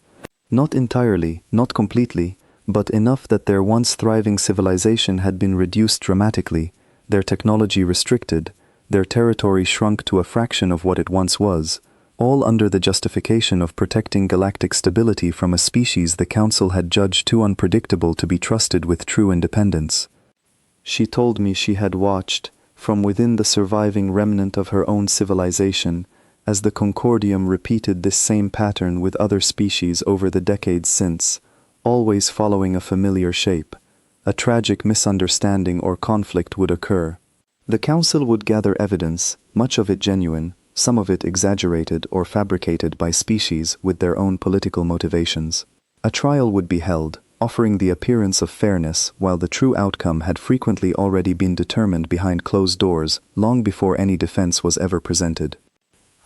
[SPEAKER 1] Not entirely, not completely, but enough that their once thriving civilization had been reduced dramatically, their technology restricted, their territory shrunk to a fraction of what it once was, all under the justification of protecting galactic stability from a species the Council had judged too unpredictable to be trusted with true independence. She told me she had watched, from within the surviving remnant of her own civilization, as the Concordium repeated this same pattern with other species over the decades since, always following a familiar shape. A tragic misunderstanding or conflict would occur. The Council would gather evidence, much of it genuine, some of it exaggerated or fabricated by species with their own political motivations. A trial would be held, offering the appearance of fairness while the true outcome had frequently already been determined behind closed doors long before any defense was ever presented.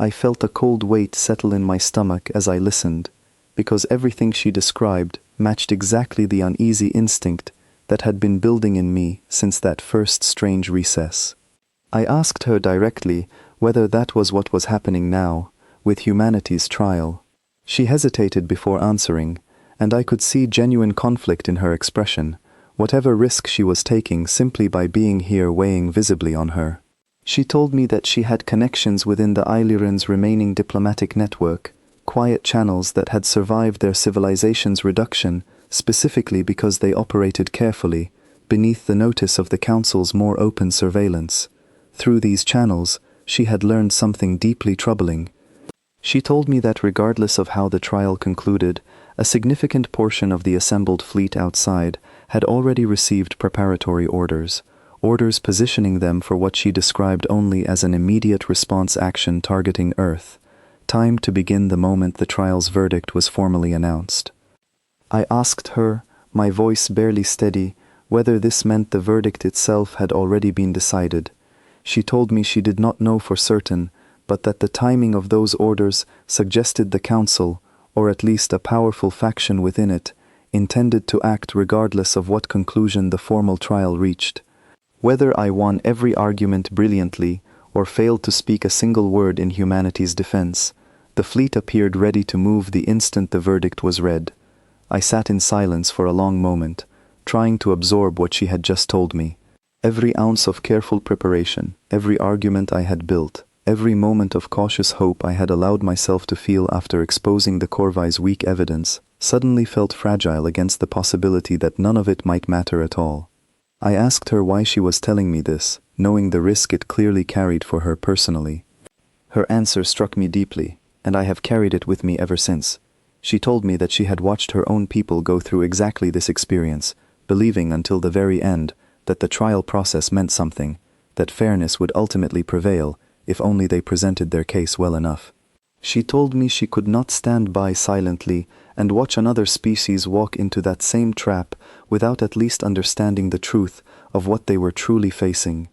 [SPEAKER 1] I felt a cold weight settle in my stomach as I listened, because everything she described matched exactly the uneasy instinct that had been building in me since that first strange recess. I asked her directly whether that was what was happening now, with humanity's trial. She hesitated before answering, and I could see genuine conflict in her expression, whatever risk she was taking simply by being here weighing visibly on her. She told me that she had connections within the Illyrian's remaining diplomatic network, quiet channels that had survived their civilization's reduction specifically because they operated carefully, beneath the notice of the Council's more open surveillance. Through these channels, she had learned something deeply troubling. She told me that regardless of how the trial concluded, a significant portion of the assembled fleet outside had already received preparatory orders positioning them for what she described only as an immediate response action targeting Earth, timed to begin the moment the trial's verdict was formally announced. I asked her, my voice barely steady, whether this meant the verdict itself had already been decided. She told me she did not know for certain, but that the timing of those orders suggested the Council, or at least a powerful faction within it, intended to act regardless of what conclusion the formal trial reached. Whether I won every argument brilliantly or failed to speak a single word in humanity's defense, the fleet appeared ready to move the instant the verdict was read. I sat in silence for a long moment, trying to absorb what she had just told me. Every ounce of careful preparation, every argument I had built, every moment of cautious hope I had allowed myself to feel after exposing the Corvi's weak evidence, suddenly felt fragile against the possibility that none of it might matter at all. I asked her why she was telling me this, knowing the risk it clearly carried for her personally. Her answer struck me deeply, and I have carried it with me ever since. She told me that she had watched her own people go through exactly this experience, believing until the very end that the trial process meant something, that fairness would ultimately prevail if only they presented their case well enough. She told me she could not stand by silently and watch another species walk into that same trap without at least understanding the truth of what they were truly facing.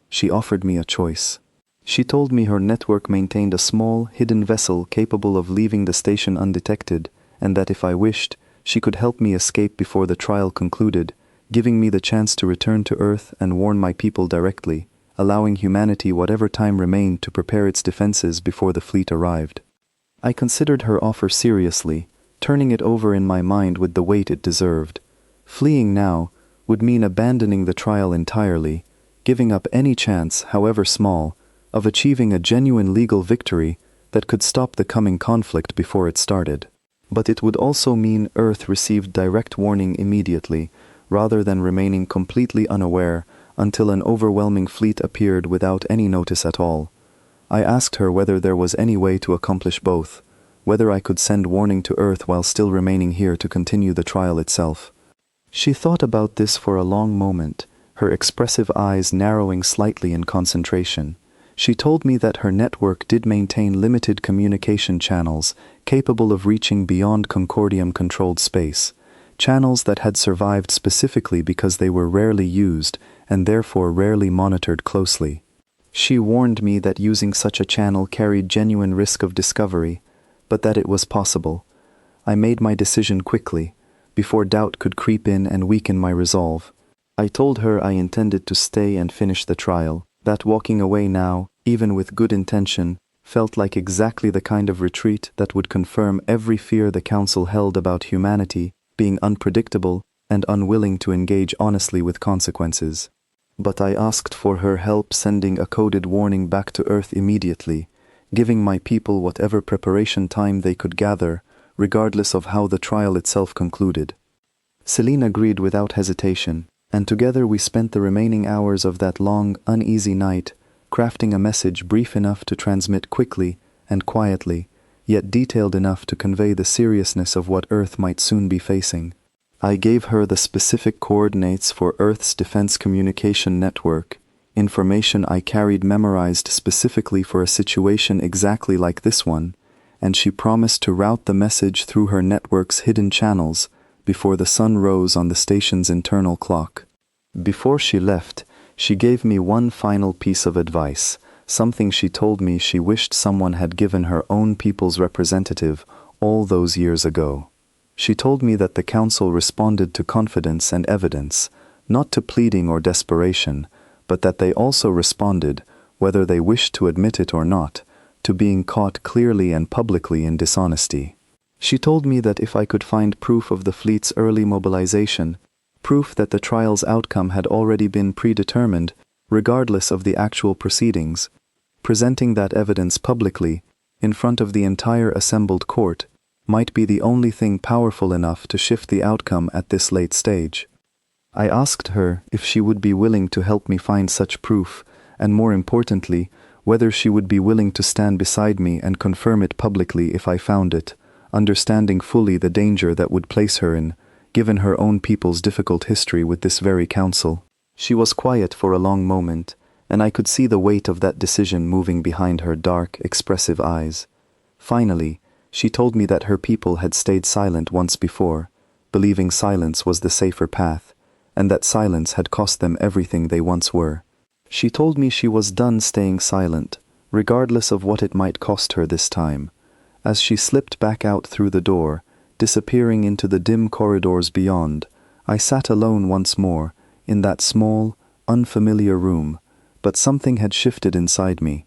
[SPEAKER 1] She offered me a choice. She told me her network maintained a small, hidden vessel capable of leaving the station undetected and that if I wished, she could help me escape before the trial concluded, giving me the chance to return to Earth and warn my people directly, allowing humanity whatever time remained to prepare its defenses before the fleet arrived. I considered her offer seriously, turning it over in my mind with the weight it deserved. Fleeing now would mean abandoning the trial entirely, giving up any chance, however small, of achieving a genuine legal victory that could stop the coming conflict before it started. But it would also mean Earth received direct warning immediately, rather than remaining completely unaware until an overwhelming fleet appeared without any notice at all. I asked her whether there was any way to accomplish both, whether I could send warning to Earth while still remaining here to continue the trial itself. She thought about this for a long moment, her expressive eyes narrowing slightly in concentration. She told me that her network did maintain limited communication channels capable of reaching beyond Concordium-controlled space, channels that had survived specifically because they were rarely used and therefore rarely monitored closely. She warned me that using such a channel carried genuine risk of discovery, but that it was possible. I made my decision quickly, before doubt could creep in and weaken my resolve. I told her I intended to stay and finish the trial, that walking away now, even with good intention, felt like exactly the kind of retreat that would confirm every fear the Council held about humanity being unpredictable and unwilling to engage honestly with consequences. But I asked for her help sending a coded warning back to Earth immediately, giving my people whatever preparation time they could gather, regardless of how the trial itself concluded. Celine agreed without hesitation, and together we spent the remaining hours of that long, uneasy night crafting a message brief enough to transmit quickly and quietly, yet detailed enough to convey the seriousness of what Earth might soon be facing. I gave her the specific coordinates for Earth's defense communication network, information I carried memorized specifically for a situation exactly like this one, and she promised to route the message through her network's hidden channels before the sun rose on the station's internal clock. Before she left, she gave me one final piece of advice, something she told me she wished someone had given her own people's representative all those years ago. She told me that the Council responded to confidence and evidence, not to pleading or desperation, but that they also responded, whether they wished to admit it or not, to being caught clearly and publicly in dishonesty. She told me that if I could find proof of the fleet's early mobilization, proof that the trial's outcome had already been predetermined, regardless of the actual proceedings, presenting that evidence publicly, in front of the entire assembled court, might be the only thing powerful enough to shift the outcome at this late stage. I asked her if she would be willing to help me find such proof, and more importantly, whether she would be willing to stand beside me and confirm it publicly if I found it, understanding fully the danger that would place her in, given her own people's difficult history with this very council. She was quiet for a long moment, and I could see the weight of that decision moving behind her dark, expressive eyes. Finally, she told me that her people had stayed silent once before, believing silence was the safer path, and that silence had cost them everything they once were. She told me she was done staying silent, regardless of what it might cost her this time. As she slipped back out through the door, disappearing into the dim corridors beyond, I sat alone once more, in that small, unfamiliar room, but something had shifted inside me.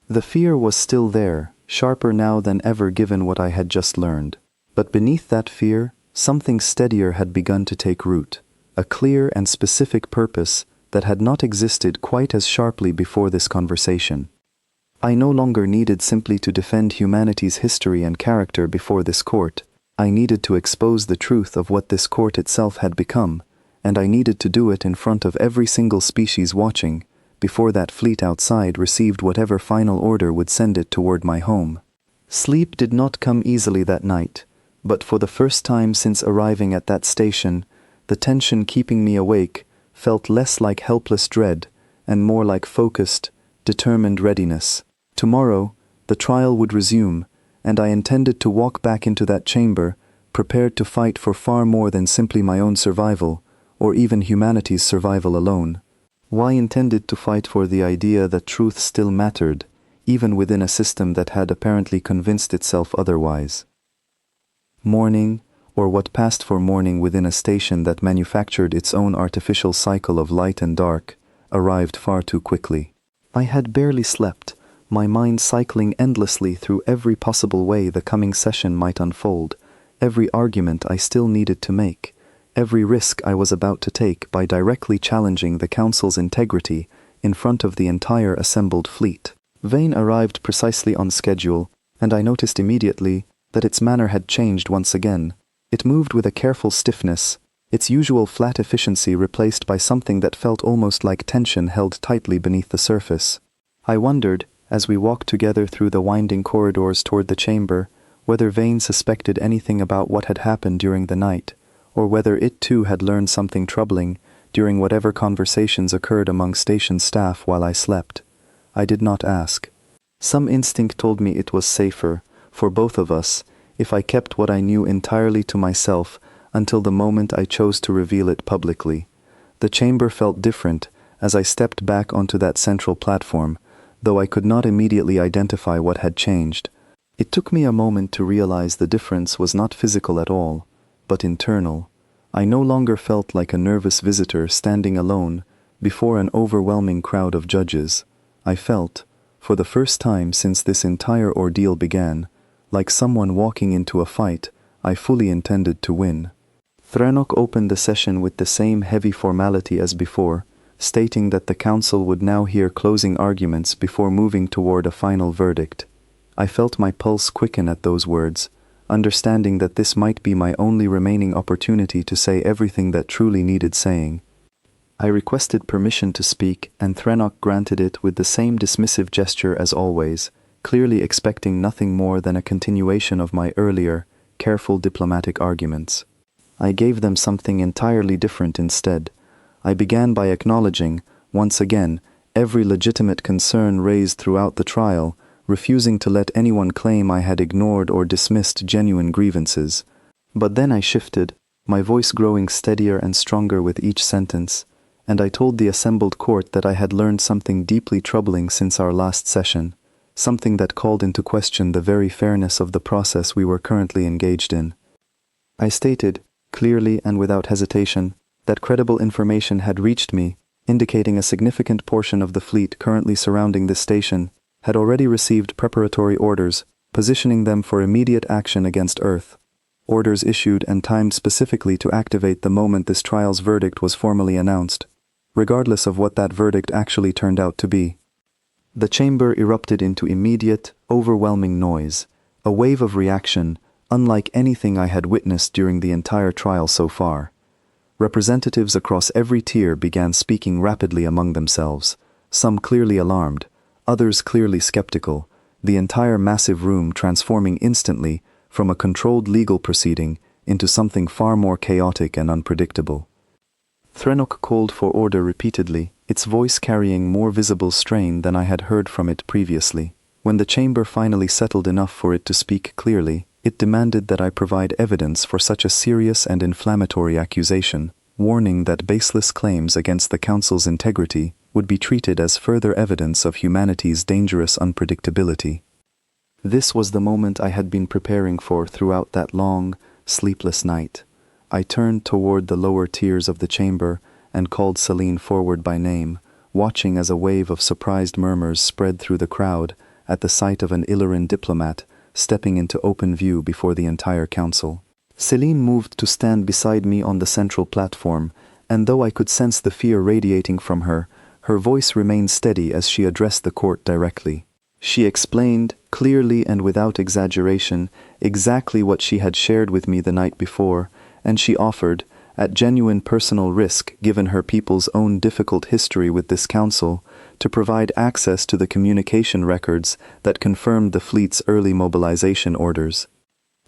[SPEAKER 1] The fear was still there, sharper now than ever given what I had just learned. But beneath that fear, something steadier had begun to take root, a clear and specific purpose that had not existed quite as sharply before this conversation. I no longer needed simply to defend humanity's history and character before this court. I needed to expose the truth of what this court itself had become, and I needed to do it in front of every single species watching, before that fleet outside received whatever final order would send it toward my home. Sleep did not come easily that night, but for the first time since arriving at that station, the tension keeping me awake felt less like helpless dread and more like focused, determined readiness. Tomorrow, the trial would resume, and I intended to walk back into that chamber, prepared to fight for far more than simply my own survival, or even humanity's survival alone. I intended to fight for the idea that truth still mattered, even within a system that had apparently convinced itself otherwise. Morning, or what passed for morning within a station that manufactured its own artificial cycle of light and dark, arrived far too quickly. I had barely slept, my mind cycling endlessly through every possible way the coming session might unfold, every argument I still needed to make, every risk I was about to take by directly challenging the Council's integrity in front of the entire assembled fleet. Vane arrived precisely on schedule, and I noticed immediately that its manner had changed once again. It moved with a careful stiffness, its usual flat efficiency replaced by something that felt almost like tension held tightly beneath the surface. I wondered, as we walked together through the winding corridors toward the chamber, whether Vane suspected anything about what had happened during the night, or whether it too had learned something troubling during whatever conversations occurred among station staff while I slept. I did not ask. Some instinct told me it was safer, for both of us, if I kept what I knew entirely to myself until the moment I chose to reveal it publicly. The chamber felt different as I stepped back onto that central platform, though I could not immediately identify what had changed. It took me a moment to realize the difference was not physical at all, but internal. I no longer felt like a nervous visitor standing alone before an overwhelming crowd of judges. I felt, for the first time since this entire ordeal began, like someone walking into a fight I fully intended to win. Thranok opened the session with the same heavy formality as before, stating that the council would now hear closing arguments before moving toward a final verdict. I felt my pulse quicken at those words, understanding that this might be my only remaining opportunity to say everything that truly needed saying. I requested permission to speak, and Thranok granted it with the same dismissive gesture as always, clearly expecting nothing more than a continuation of my earlier, careful diplomatic arguments. I gave them something entirely different instead. I began by acknowledging, once again, every legitimate concern raised throughout the trial, refusing to let anyone claim I had ignored or dismissed genuine grievances. But then I shifted, my voice growing steadier and stronger with each sentence, and I told the assembled court that I had learned something deeply troubling since our last session, something that called into question the very fairness of the process we were currently engaged in. I stated, clearly and without hesitation, that credible information had reached me, indicating a significant portion of the fleet currently surrounding this station had already received preparatory orders, positioning them for immediate action against Earth. Orders issued and timed specifically to activate the moment this trial's verdict was formally announced, regardless of what that verdict actually turned out to be. The chamber erupted into immediate, overwhelming noise, a wave of reaction unlike anything I had witnessed during the entire trial so far. Representatives across every tier began speaking rapidly among themselves, some clearly alarmed, others clearly skeptical, the entire massive room transforming instantly from a controlled legal proceeding into something far more chaotic and unpredictable. Thranok called for order repeatedly, its voice carrying more visible strain than I had heard from it previously. When the chamber finally settled enough for it to speak clearly, it demanded that I provide evidence for such a serious and inflammatory accusation, warning that baseless claims against the Council's integrity would be treated as further evidence of humanity's dangerous unpredictability. This was the moment I had been preparing for throughout that long, sleepless night. I turned toward the lower tiers of the chamber and called Celine forward by name, watching as a wave of surprised murmurs spread through the crowd at the sight of an Illyrian diplomat stepping into open view before the entire council. Celine moved to stand beside me on the central platform, and though I could sense the fear radiating from her, her voice remained steady as she addressed the court directly. She explained, clearly and without exaggeration, exactly what she had shared with me the night before, and she offered, at genuine personal risk given her people's own difficult history with this council, to provide access to the communication records that confirmed the fleet's early mobilization orders.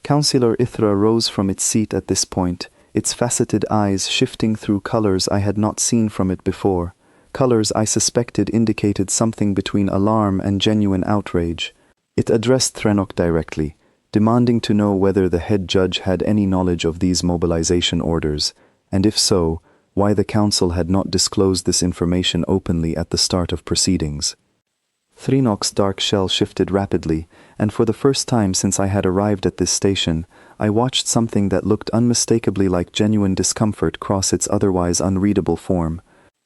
[SPEAKER 1] Councillor Ithra rose from its seat at this point, its faceted eyes shifting through colors I had not seen from it before, colors I suspected indicated something between alarm and genuine outrage. It addressed Thranok directly, demanding to know whether the head judge had any knowledge of these mobilization orders, and if so, why the council had not disclosed this information openly at the start of proceedings. Threnok's dark shell shifted rapidly, and for the first time since I had arrived at this station, I watched something that looked unmistakably like genuine discomfort cross its otherwise unreadable form.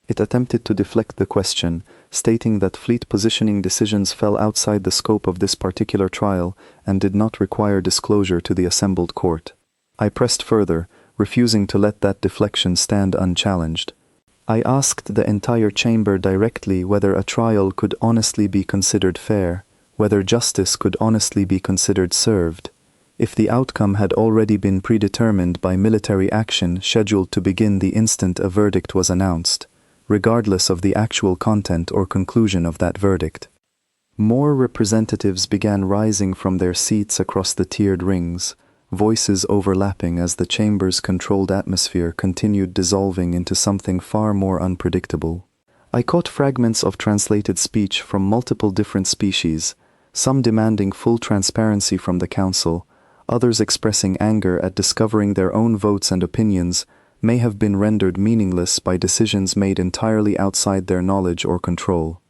[SPEAKER 1] It attempted to deflect the question, stating that fleet positioning decisions fell outside the scope of this particular trial and did not require disclosure to the assembled court. I pressed further, refusing to let that deflection stand unchallenged. I asked the entire chamber directly whether a trial could honestly be considered fair, whether justice could honestly be considered served, if the outcome had already been predetermined by military action scheduled to begin the instant a verdict was announced, regardless of the actual content or conclusion of that verdict. More representatives began rising from their seats across the tiered rings, voices overlapping as the chamber's controlled atmosphere continued dissolving into something far more unpredictable. I caught fragments of translated speech from multiple different species, some demanding full transparency from the council, others expressing anger at discovering their own votes and opinions may have been rendered meaningless by decisions made entirely outside their knowledge or control.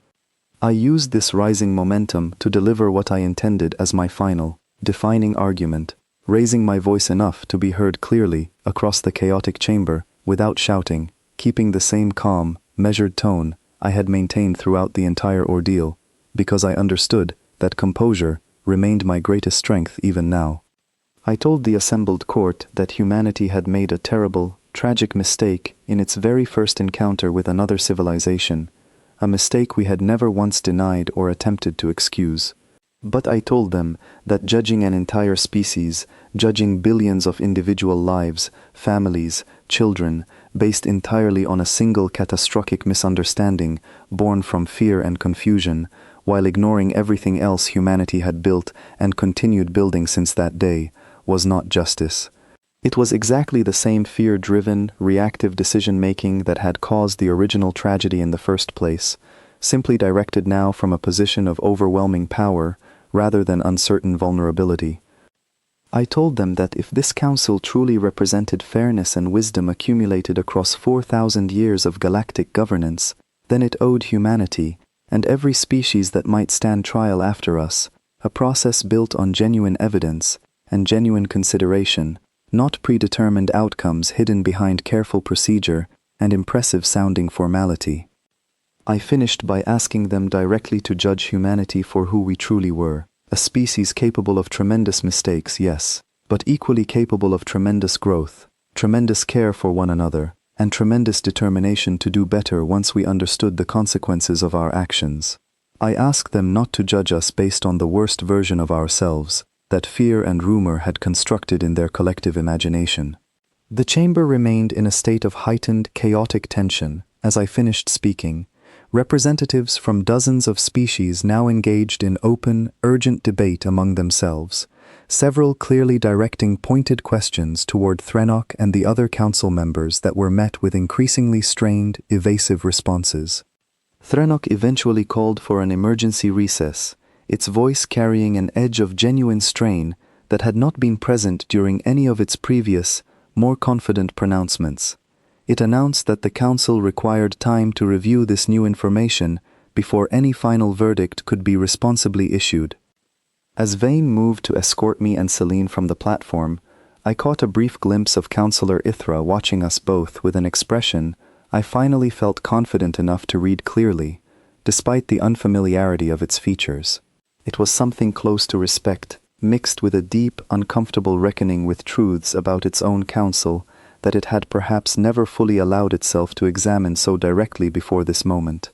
[SPEAKER 1] I used this rising momentum to deliver what I intended as my final, defining argument, raising my voice enough to be heard clearly across the chaotic chamber without shouting, keeping the same calm, measured tone I had maintained throughout the entire ordeal, because I understood that composure remained my greatest strength even now. I told the assembled court that humanity had made a terrible, tragic mistake in its very first encounter with another civilization, a mistake we had never once denied or attempted to excuse. But I told them that judging an entire species, judging billions of individual lives, families, children, based entirely on a single catastrophic misunderstanding born from fear and confusion, while ignoring everything else humanity had built and continued building since that day, was not justice. It was exactly the same fear-driven, reactive decision-making that had caused the original tragedy in the first place, simply directed now from a position of overwhelming power rather than uncertain vulnerability. I told them that if this council truly represented fairness and wisdom accumulated across 4,000 years of galactic governance, then it owed humanity, and every species that might stand trial after us, a process built on genuine evidence and genuine consideration, not predetermined outcomes hidden behind careful procedure and impressive-sounding formality. I finished by asking them directly to judge humanity for who we truly were, a species capable of tremendous mistakes, yes, but equally capable of tremendous growth, tremendous care for one another, and tremendous determination to do better once we understood the consequences of our actions. I asked them not to judge us based on the worst version of ourselves that fear and rumor had constructed in their collective imagination. The chamber remained in a state of heightened, chaotic tension as I finished speaking. Representatives from dozens of species now engaged in open, urgent debate among themselves, several clearly directing pointed questions toward Threnok and the other council members that were met with increasingly strained, evasive responses. Threnok eventually called for an emergency recess, its voice carrying an edge of genuine strain that had not been present during any of its previous, more confident pronouncements. It announced that the council required time to review this new information before any final verdict could be responsibly issued. As Vane moved to escort me and Celine from the platform, I caught a brief glimpse of Counselor Ithra watching us both with an expression I finally felt confident enough to read clearly, despite the unfamiliarity of its features. It was something close to respect, mixed with a deep, uncomfortable reckoning with truths about its own council that it had perhaps never fully allowed itself to examine so directly before this moment.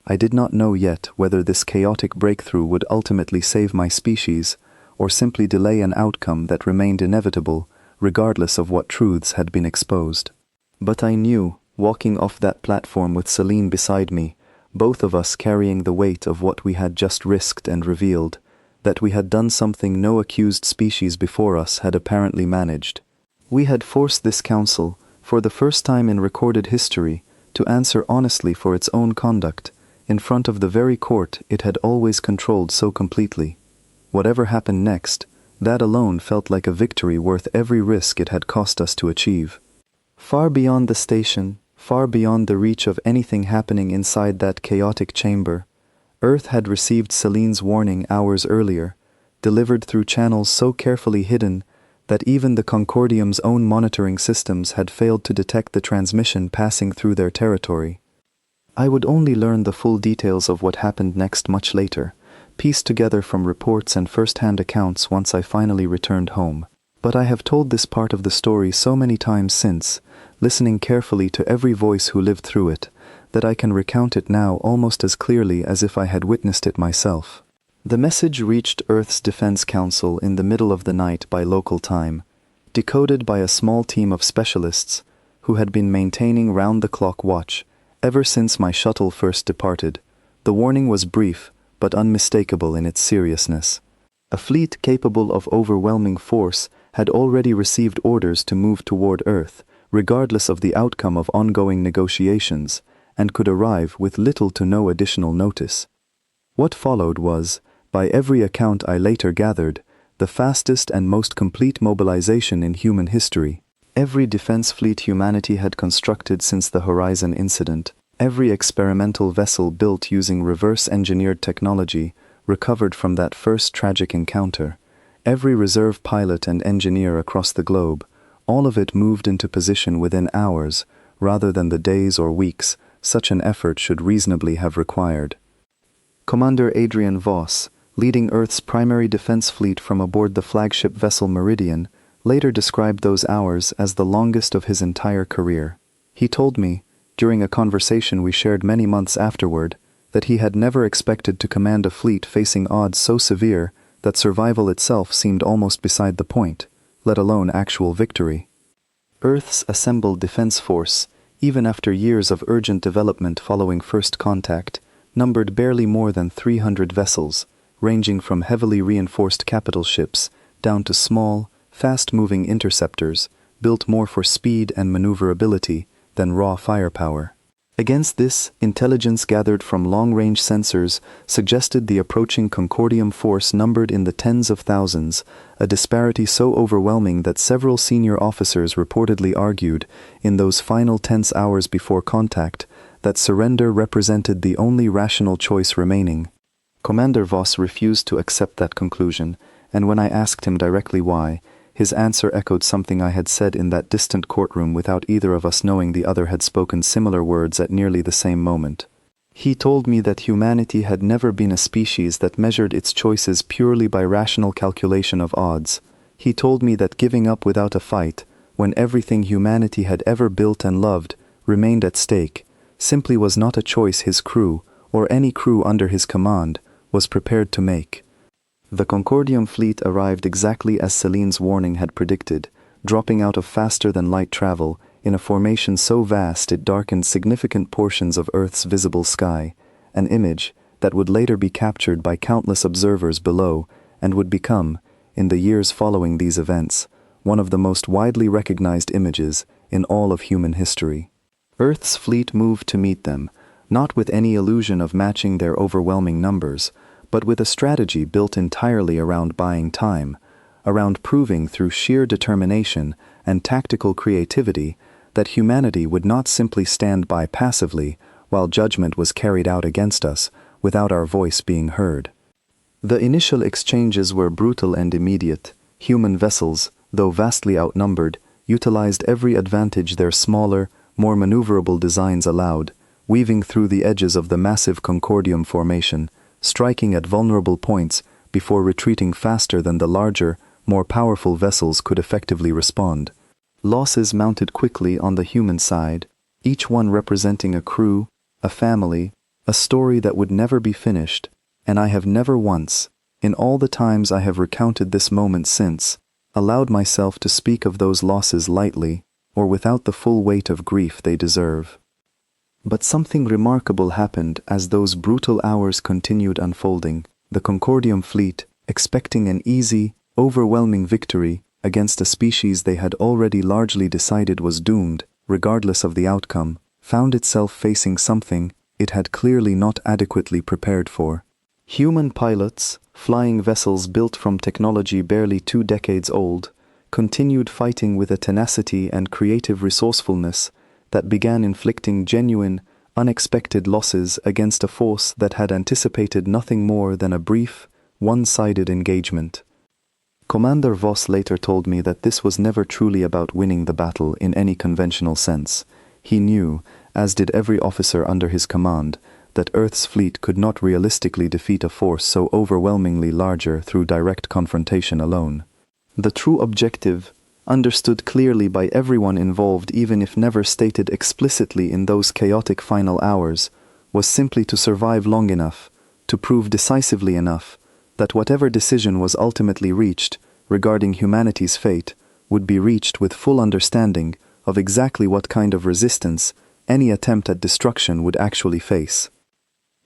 [SPEAKER 1] I did not know yet whether this chaotic breakthrough would ultimately save my species, or simply delay an outcome that remained inevitable, regardless of what truths had been exposed. But I knew, walking off that platform with Celine beside me, both of us carrying the weight of what we had just risked and revealed, that we had done something no accused species before us had apparently managed. We had forced this council, for the first time in recorded history, to answer honestly for its own conduct, in front of the very court it had always controlled so completely. Whatever happened next, that alone felt like a victory worth every risk it had cost us to achieve. Far beyond the station, far beyond the reach of anything happening inside that chaotic chamber, Earth had received Celine's warning hours earlier, delivered through channels so carefully hidden that even the Concordium's own monitoring systems had failed to detect the transmission passing through their territory. I would only learn the full details of what happened next much later, pieced together from reports and first-hand accounts once I finally returned home. But I have told this part of the story so many times since, listening carefully to every voice who lived through it, that I can recount it now almost as clearly as if I had witnessed it myself. The message reached Earth's Defense Council in the middle of the night by local time, decoded by a small team of specialists who had been maintaining round-the-clock watch ever since my shuttle first departed. The warning was brief, but unmistakable in its seriousness. A fleet capable of overwhelming force had already received orders to move toward Earth, regardless of the outcome of ongoing negotiations, and could arrive with little to no additional notice. What followed was, by every account I later gathered, the fastest and most complete mobilization in human history. Every defense fleet humanity had constructed since the Horizon incident, every experimental vessel built using reverse-engineered technology recovered from that first tragic encounter, every reserve pilot and engineer across the globe, all of it moved into position within hours, rather than the days or weeks such an effort should reasonably have required. Commander Adrian Voss, leading Earth's primary defense fleet from aboard the flagship vessel Meridian, later described those hours as the longest of his entire career. He told me, during a conversation we shared many months afterward, that he had never expected to command a fleet facing odds so severe that survival itself seemed almost beside the point, let alone actual victory. Earth's assembled defense force, even after years of urgent development following first contact, numbered barely more than 300 vessels, ranging from heavily reinforced capital ships down to small, fast-moving interceptors, built more for speed and maneuverability than raw firepower. Against this, intelligence gathered from long-range sensors suggested the approaching Concordium force numbered in the tens of thousands, a disparity so overwhelming that several senior officers reportedly argued, in those final tense hours before contact, that surrender represented the only rational choice remaining. Commander Voss refused to accept that conclusion, and when I asked him directly why, his answer echoed something I had said in that distant courtroom without either of us knowing the other had spoken similar words at nearly the same moment. He told me that humanity had never been a species that measured its choices purely by rational calculation of odds. He told me that giving up without a fight, when everything humanity had ever built and loved remained at stake, simply was not a choice his crew, or any crew under his command, was prepared to make. The Concordium fleet arrived exactly as Celine's warning had predicted, dropping out of faster-than-light travel in a formation so vast it darkened significant portions of Earth's visible sky, an image that would later be captured by countless observers below and would become, in the years following these events, one of the most widely recognized images in all of human history. Earth's fleet moved to meet them, not with any illusion of matching their overwhelming numbers, but with a strategy built entirely around buying time, around proving through sheer determination and tactical creativity that humanity would not simply stand by passively while judgment was carried out against us without our voice being heard. The initial exchanges were brutal and immediate. Human vessels, though vastly outnumbered, utilized every advantage their smaller, more maneuverable designs allowed, weaving through the edges of the massive Concordium formation, striking at vulnerable points before retreating faster than the larger, more powerful vessels could effectively respond. Losses mounted quickly on the human side, each one representing a crew, a family, a story that would never be finished, and I have never once, in all the times I have recounted this moment since, allowed myself to speak of those losses lightly or without the full weight of grief they deserve. But something remarkable happened as those brutal hours continued unfolding. The Concordium fleet, expecting an easy, overwhelming victory against a species they had already largely decided was doomed, regardless of the outcome, found itself facing something it had clearly not adequately prepared for. Human pilots, flying vessels built from technology barely 2 decades old, continued fighting with a tenacity and creative resourcefulness that began inflicting genuine, unexpected losses against a force that had anticipated nothing more than a brief, one-sided engagement. Commander Voss later told me that this was never truly about winning the battle in any conventional sense. He knew, as did every officer under his command, that Earth's fleet could not realistically defeat a force so overwhelmingly larger through direct confrontation alone. The true objective, understood clearly by everyone involved even if never stated explicitly in those chaotic final hours, was simply to survive long enough, to prove decisively enough, that whatever decision was ultimately reached regarding humanity's fate would be reached with full understanding of exactly what kind of resistance any attempt at destruction would actually face.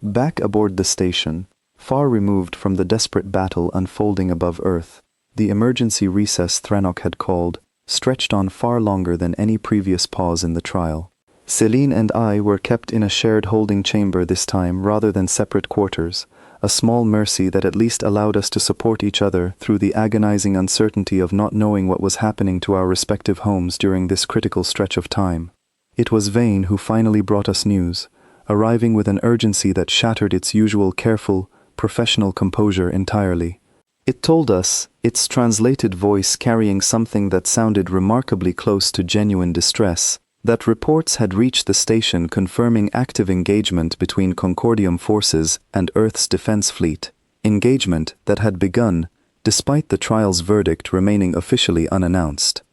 [SPEAKER 1] Back aboard the station, far removed from the desperate battle unfolding above Earth, the emergency recess Threnok had called stretched on far longer than any previous pause in the trial. Celine and I were kept in a shared holding chamber this time rather than separate quarters, a small mercy that at least allowed us to support each other through the agonizing uncertainty of not knowing what was happening to our respective homes during this critical stretch of time. It was Vane who finally brought us news, arriving with an urgency that shattered its usual careful, professional composure entirely. It told us, its translated voice carrying something that sounded remarkably close to genuine distress, that reports had reached the station confirming active engagement between Concordium forces and Earth's defense fleet, engagement that had begun, despite the trial's verdict remaining officially unannounced.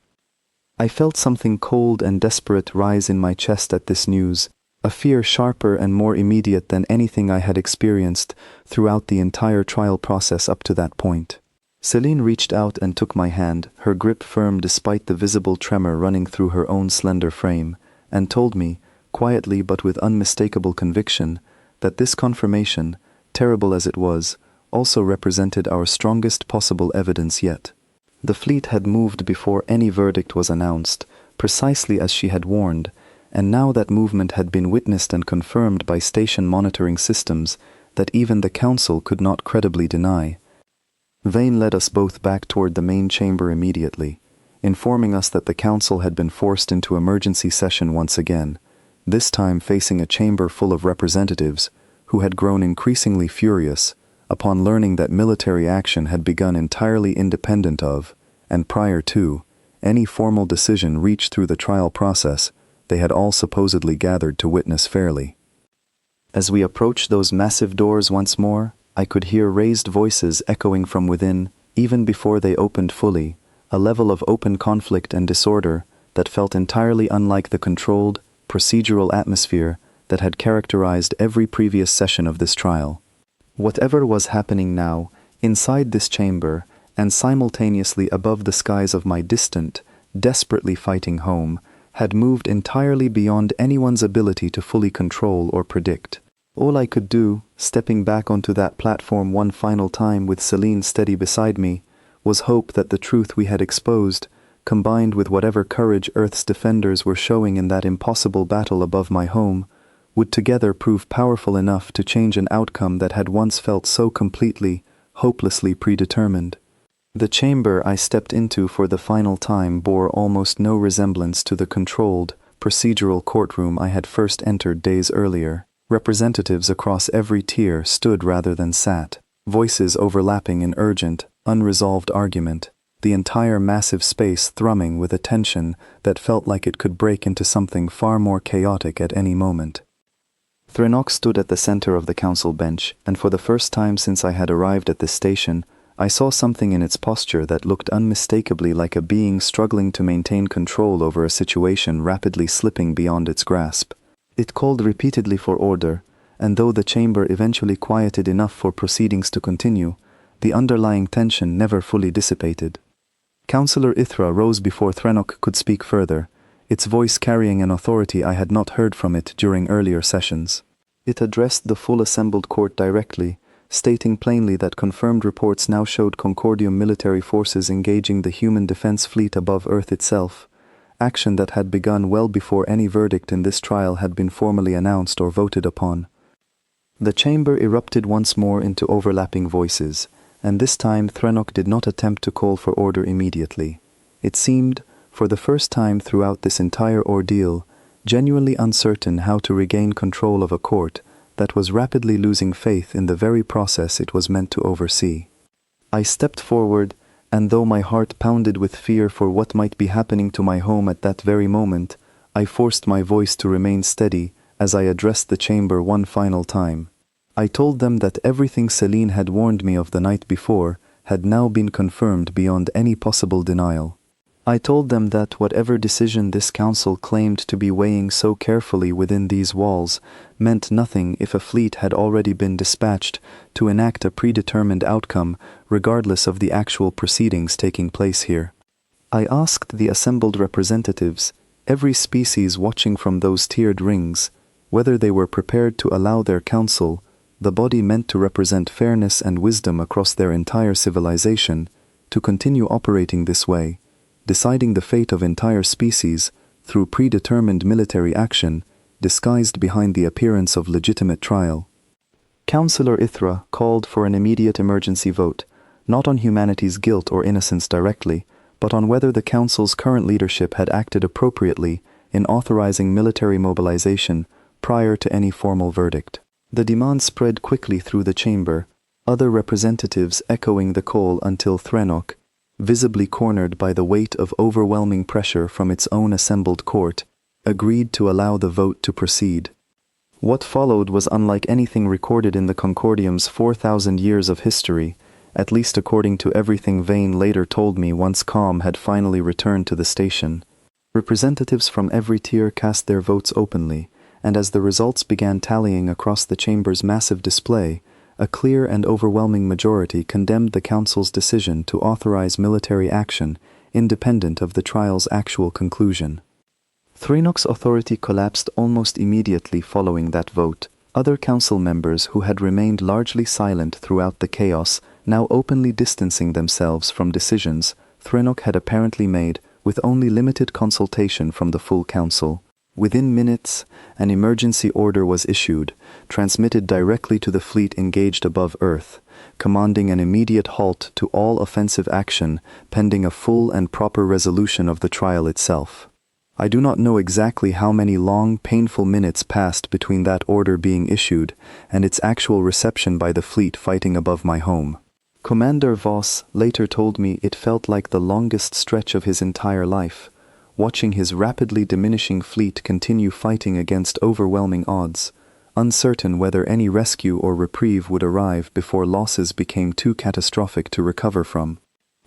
[SPEAKER 1] I felt something cold and desperate rise in my chest at this news, a fear sharper and more immediate than anything I had experienced throughout the entire trial process up to that point. Celine reached out and took my hand, her grip firm despite the visible tremor running through her own slender frame, and told me, quietly but with unmistakable conviction, that this confirmation, terrible as it was, also represented our strongest possible evidence yet. The fleet had moved before any verdict was announced, precisely as she had warned, and now that movement had been witnessed and confirmed by station monitoring systems that even the Council could not credibly deny. Vane led us both back toward the main chamber immediately, informing us that the Council had been forced into emergency session once again, this time facing a chamber full of representatives who had grown increasingly furious upon learning that military action had begun entirely independent of, and prior to, any formal decision reached through the trial process they had all supposedly gathered to witness fairly. As we approached those massive doors once more, I could hear raised voices echoing from within, even before they opened fully, a level of open conflict and disorder that felt entirely unlike the controlled, procedural atmosphere that had characterized every previous session of this trial. Whatever was happening now, inside this chamber, and simultaneously above the skies of my distant, desperately fighting home, had moved entirely beyond anyone's ability to fully control or predict. All I could do, stepping back onto that platform one final time with Celine steady beside me, was hope that the truth we had exposed, combined with whatever courage Earth's defenders were showing in that impossible battle above my home, would together prove powerful enough to change an outcome that had once felt so completely, hopelessly predetermined. The chamber I stepped into for the final time bore almost no resemblance to the controlled, procedural courtroom I had first entered days earlier. Representatives across every tier stood rather than sat, voices overlapping in urgent, unresolved argument, the entire massive space thrumming with a tension that felt like it could break into something far more chaotic at any moment. Threnok stood at the center of the council bench, and for the first time since I had arrived at this station, I saw something in its posture that looked unmistakably like a being struggling to maintain control over a situation rapidly slipping beyond its grasp. It called repeatedly for order, and though the chamber eventually quieted enough for proceedings to continue, the underlying tension never fully dissipated. Councillor Ithra rose before Threnok could speak further, its voice carrying an authority I had not heard from it during earlier sessions. It addressed the full assembled court directly, stating plainly that confirmed reports now showed Concordium military forces engaging the human defense fleet above Earth itself, action that had begun well before any verdict in this trial had been formally announced or voted upon. The chamber erupted once more into overlapping voices, and this time Threnok did not attempt to call for order immediately. It seemed, for the first time throughout this entire ordeal, genuinely uncertain how to regain control of a court that was rapidly losing faith in the very process it was meant to oversee. I stepped forward, and though my heart pounded with fear for what might be happening to my home at that very moment, I forced my voice to remain steady as I addressed the chamber one final time. I told them that everything Celine had warned me of the night before had now been confirmed beyond any possible denial. I told them that whatever decision this council claimed to be weighing so carefully within these walls meant nothing if a fleet had already been dispatched to enact a predetermined outcome regardless of the actual proceedings taking place here. I asked the assembled representatives, every species watching from those tiered rings, whether they were prepared to allow their council, the body meant to represent fairness and wisdom across their entire civilization, to continue operating this way, deciding the fate of entire species through predetermined military action disguised behind the appearance of legitimate trial. Councillor Ithra called for an immediate emergency vote, not on humanity's guilt or innocence directly, but on whether the Council's current leadership had acted appropriately in authorizing military mobilization prior to any formal verdict. The demand spread quickly through the chamber, other representatives echoing the call until Threnok, visibly cornered by the weight of overwhelming pressure from its own assembled court, agreed to allow the vote to proceed. What followed was unlike anything recorded in the Concordium's 4,000 years of history, at least according to everything Vane later told me once calm had finally returned to the station. Representatives from every tier cast their votes openly, and as the results began tallying across the chamber's massive display, a clear and overwhelming majority condemned the Council's decision to authorize military action independent of the trial's actual conclusion. Threnok's authority collapsed almost immediately following that vote. Other council members who had remained largely silent throughout the chaos, now openly distancing themselves from decisions Threnok had apparently made with only limited consultation from the full council. Within minutes, an emergency order was issued, transmitted directly to the fleet engaged above Earth, commanding an immediate halt to all offensive action pending a full and proper resolution of the trial itself. I do not know exactly how many long, painful minutes passed between that order being issued and its actual reception by the fleet fighting above my home. Commander Voss later told me it felt like the longest stretch of his entire life, watching his rapidly diminishing fleet continue fighting against overwhelming odds, uncertain whether any rescue or reprieve would arrive before losses became too catastrophic to recover from.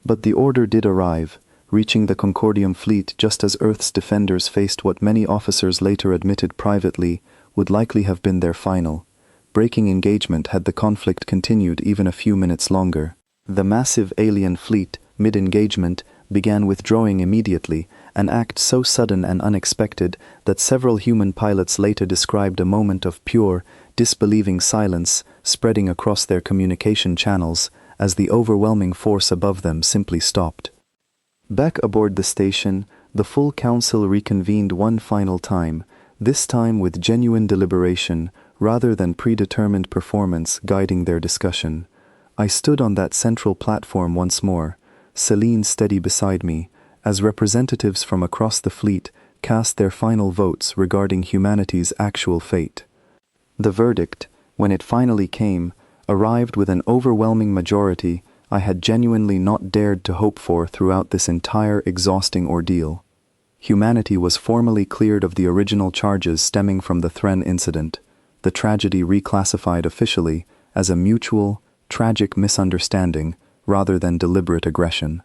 [SPEAKER 1] But the order did arrive, reaching the Concordium fleet just as Earth's defenders faced what many officers later admitted privately would likely have been their final, breaking engagement had the conflict continued even a few minutes longer. The massive alien fleet, mid-engagement, began withdrawing immediately, an act so sudden and unexpected that several human pilots later described a moment of pure, disbelieving silence spreading across their communication channels as the overwhelming force above them simply stopped. Back aboard the station, the full council reconvened one final time, this time with genuine deliberation rather than predetermined performance guiding their discussion. I stood on that central platform once more, Celine steady beside me, as representatives from across the fleet cast their final votes regarding humanity's actual fate. The verdict, when it finally came, arrived with an overwhelming majority I had genuinely not dared to hope for throughout this entire exhausting ordeal. Humanity was formally cleared of the original charges stemming from the Thren incident, the tragedy reclassified officially as a mutual, tragic misunderstanding rather than deliberate aggression.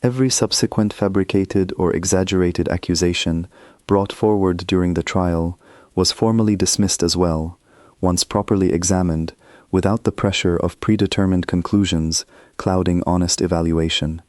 [SPEAKER 1] Every subsequent fabricated or exaggerated accusation brought forward during the trial was formally dismissed as well, once properly examined, without the pressure of predetermined conclusions clouding honest evaluation.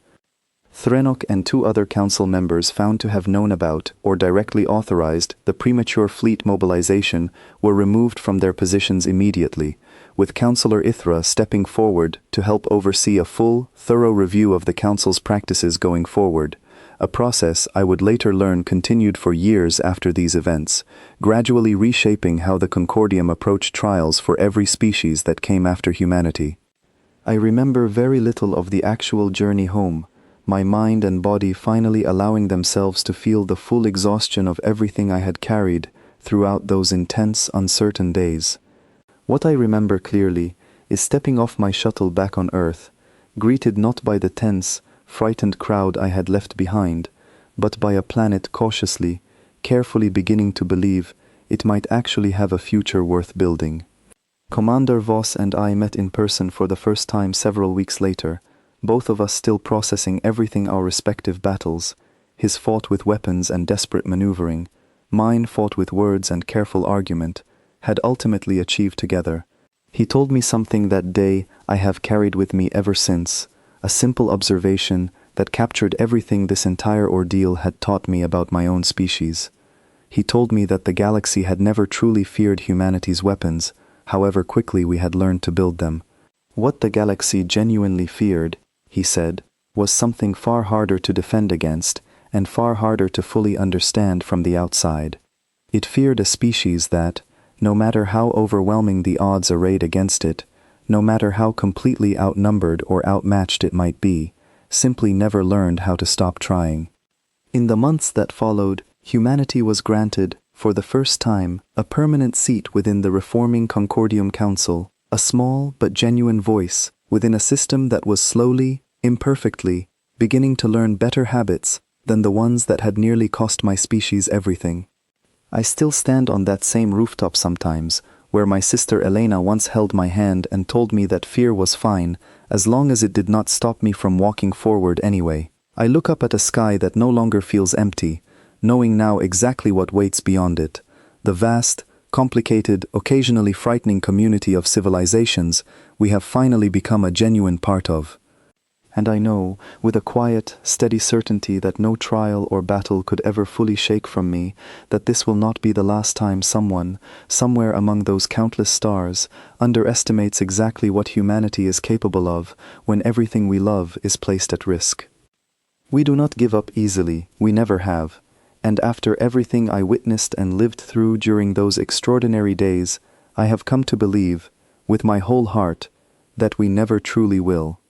[SPEAKER 1] Threnok and 2 other council members found to have known about or directly authorized the premature fleet mobilization were removed from their positions immediately, with Councillor Ithra stepping forward to help oversee a full, thorough review of the Council's practices going forward, a process I would later learn continued for years after these events, gradually reshaping how the Concordium approached trials for every species that came after humanity. I remember very little of the actual journey home, my mind and body finally allowing themselves to feel the full exhaustion of everything I had carried throughout those intense, uncertain days. What I remember clearly is stepping off my shuttle back on Earth, greeted not by the tense, frightened crowd I had left behind, but by a planet cautiously, carefully beginning to believe it might actually have a future worth building. Commander Voss and I met in person for the first time several weeks later, both of us still processing everything our respective battles, his fought with weapons and desperate maneuvering, mine fought with words and careful argument, had ultimately achieved together. He told me something that day I have carried with me ever since, a simple observation that captured everything this entire ordeal had taught me about my own species. He told me that the galaxy had never truly feared humanity's weapons, however quickly we had learned to build them. What the galaxy genuinely feared, he said, was something far harder to defend against and far harder to fully understand from the outside. It feared a species that, no matter how overwhelming the odds arrayed against it, no matter how completely outnumbered or outmatched it might be, simply never learned how to stop trying. In the months that followed, humanity was granted, for the first time, a permanent seat within the reforming Concordium Council, a small but genuine voice within a system that was slowly, imperfectly, beginning to learn better habits than the ones that had nearly cost my species everything. I still stand on that same rooftop sometimes, where my sister Elena once held my hand and told me that fear was fine, as long as it did not stop me from walking forward anyway. I look up at a sky that no longer feels empty, knowing now exactly what waits beyond it, the vast, complicated, occasionally frightening community of civilizations we have finally become a genuine part of. And I know, with a quiet, steady certainty that no trial or battle could ever fully shake from me, that this will not be the last time someone, somewhere among those countless stars, underestimates exactly what humanity is capable of when everything we love is placed at risk. We do not give up easily, we never have, and after everything I witnessed and lived through during those extraordinary days, I have come to believe, with my whole heart, that we never truly will.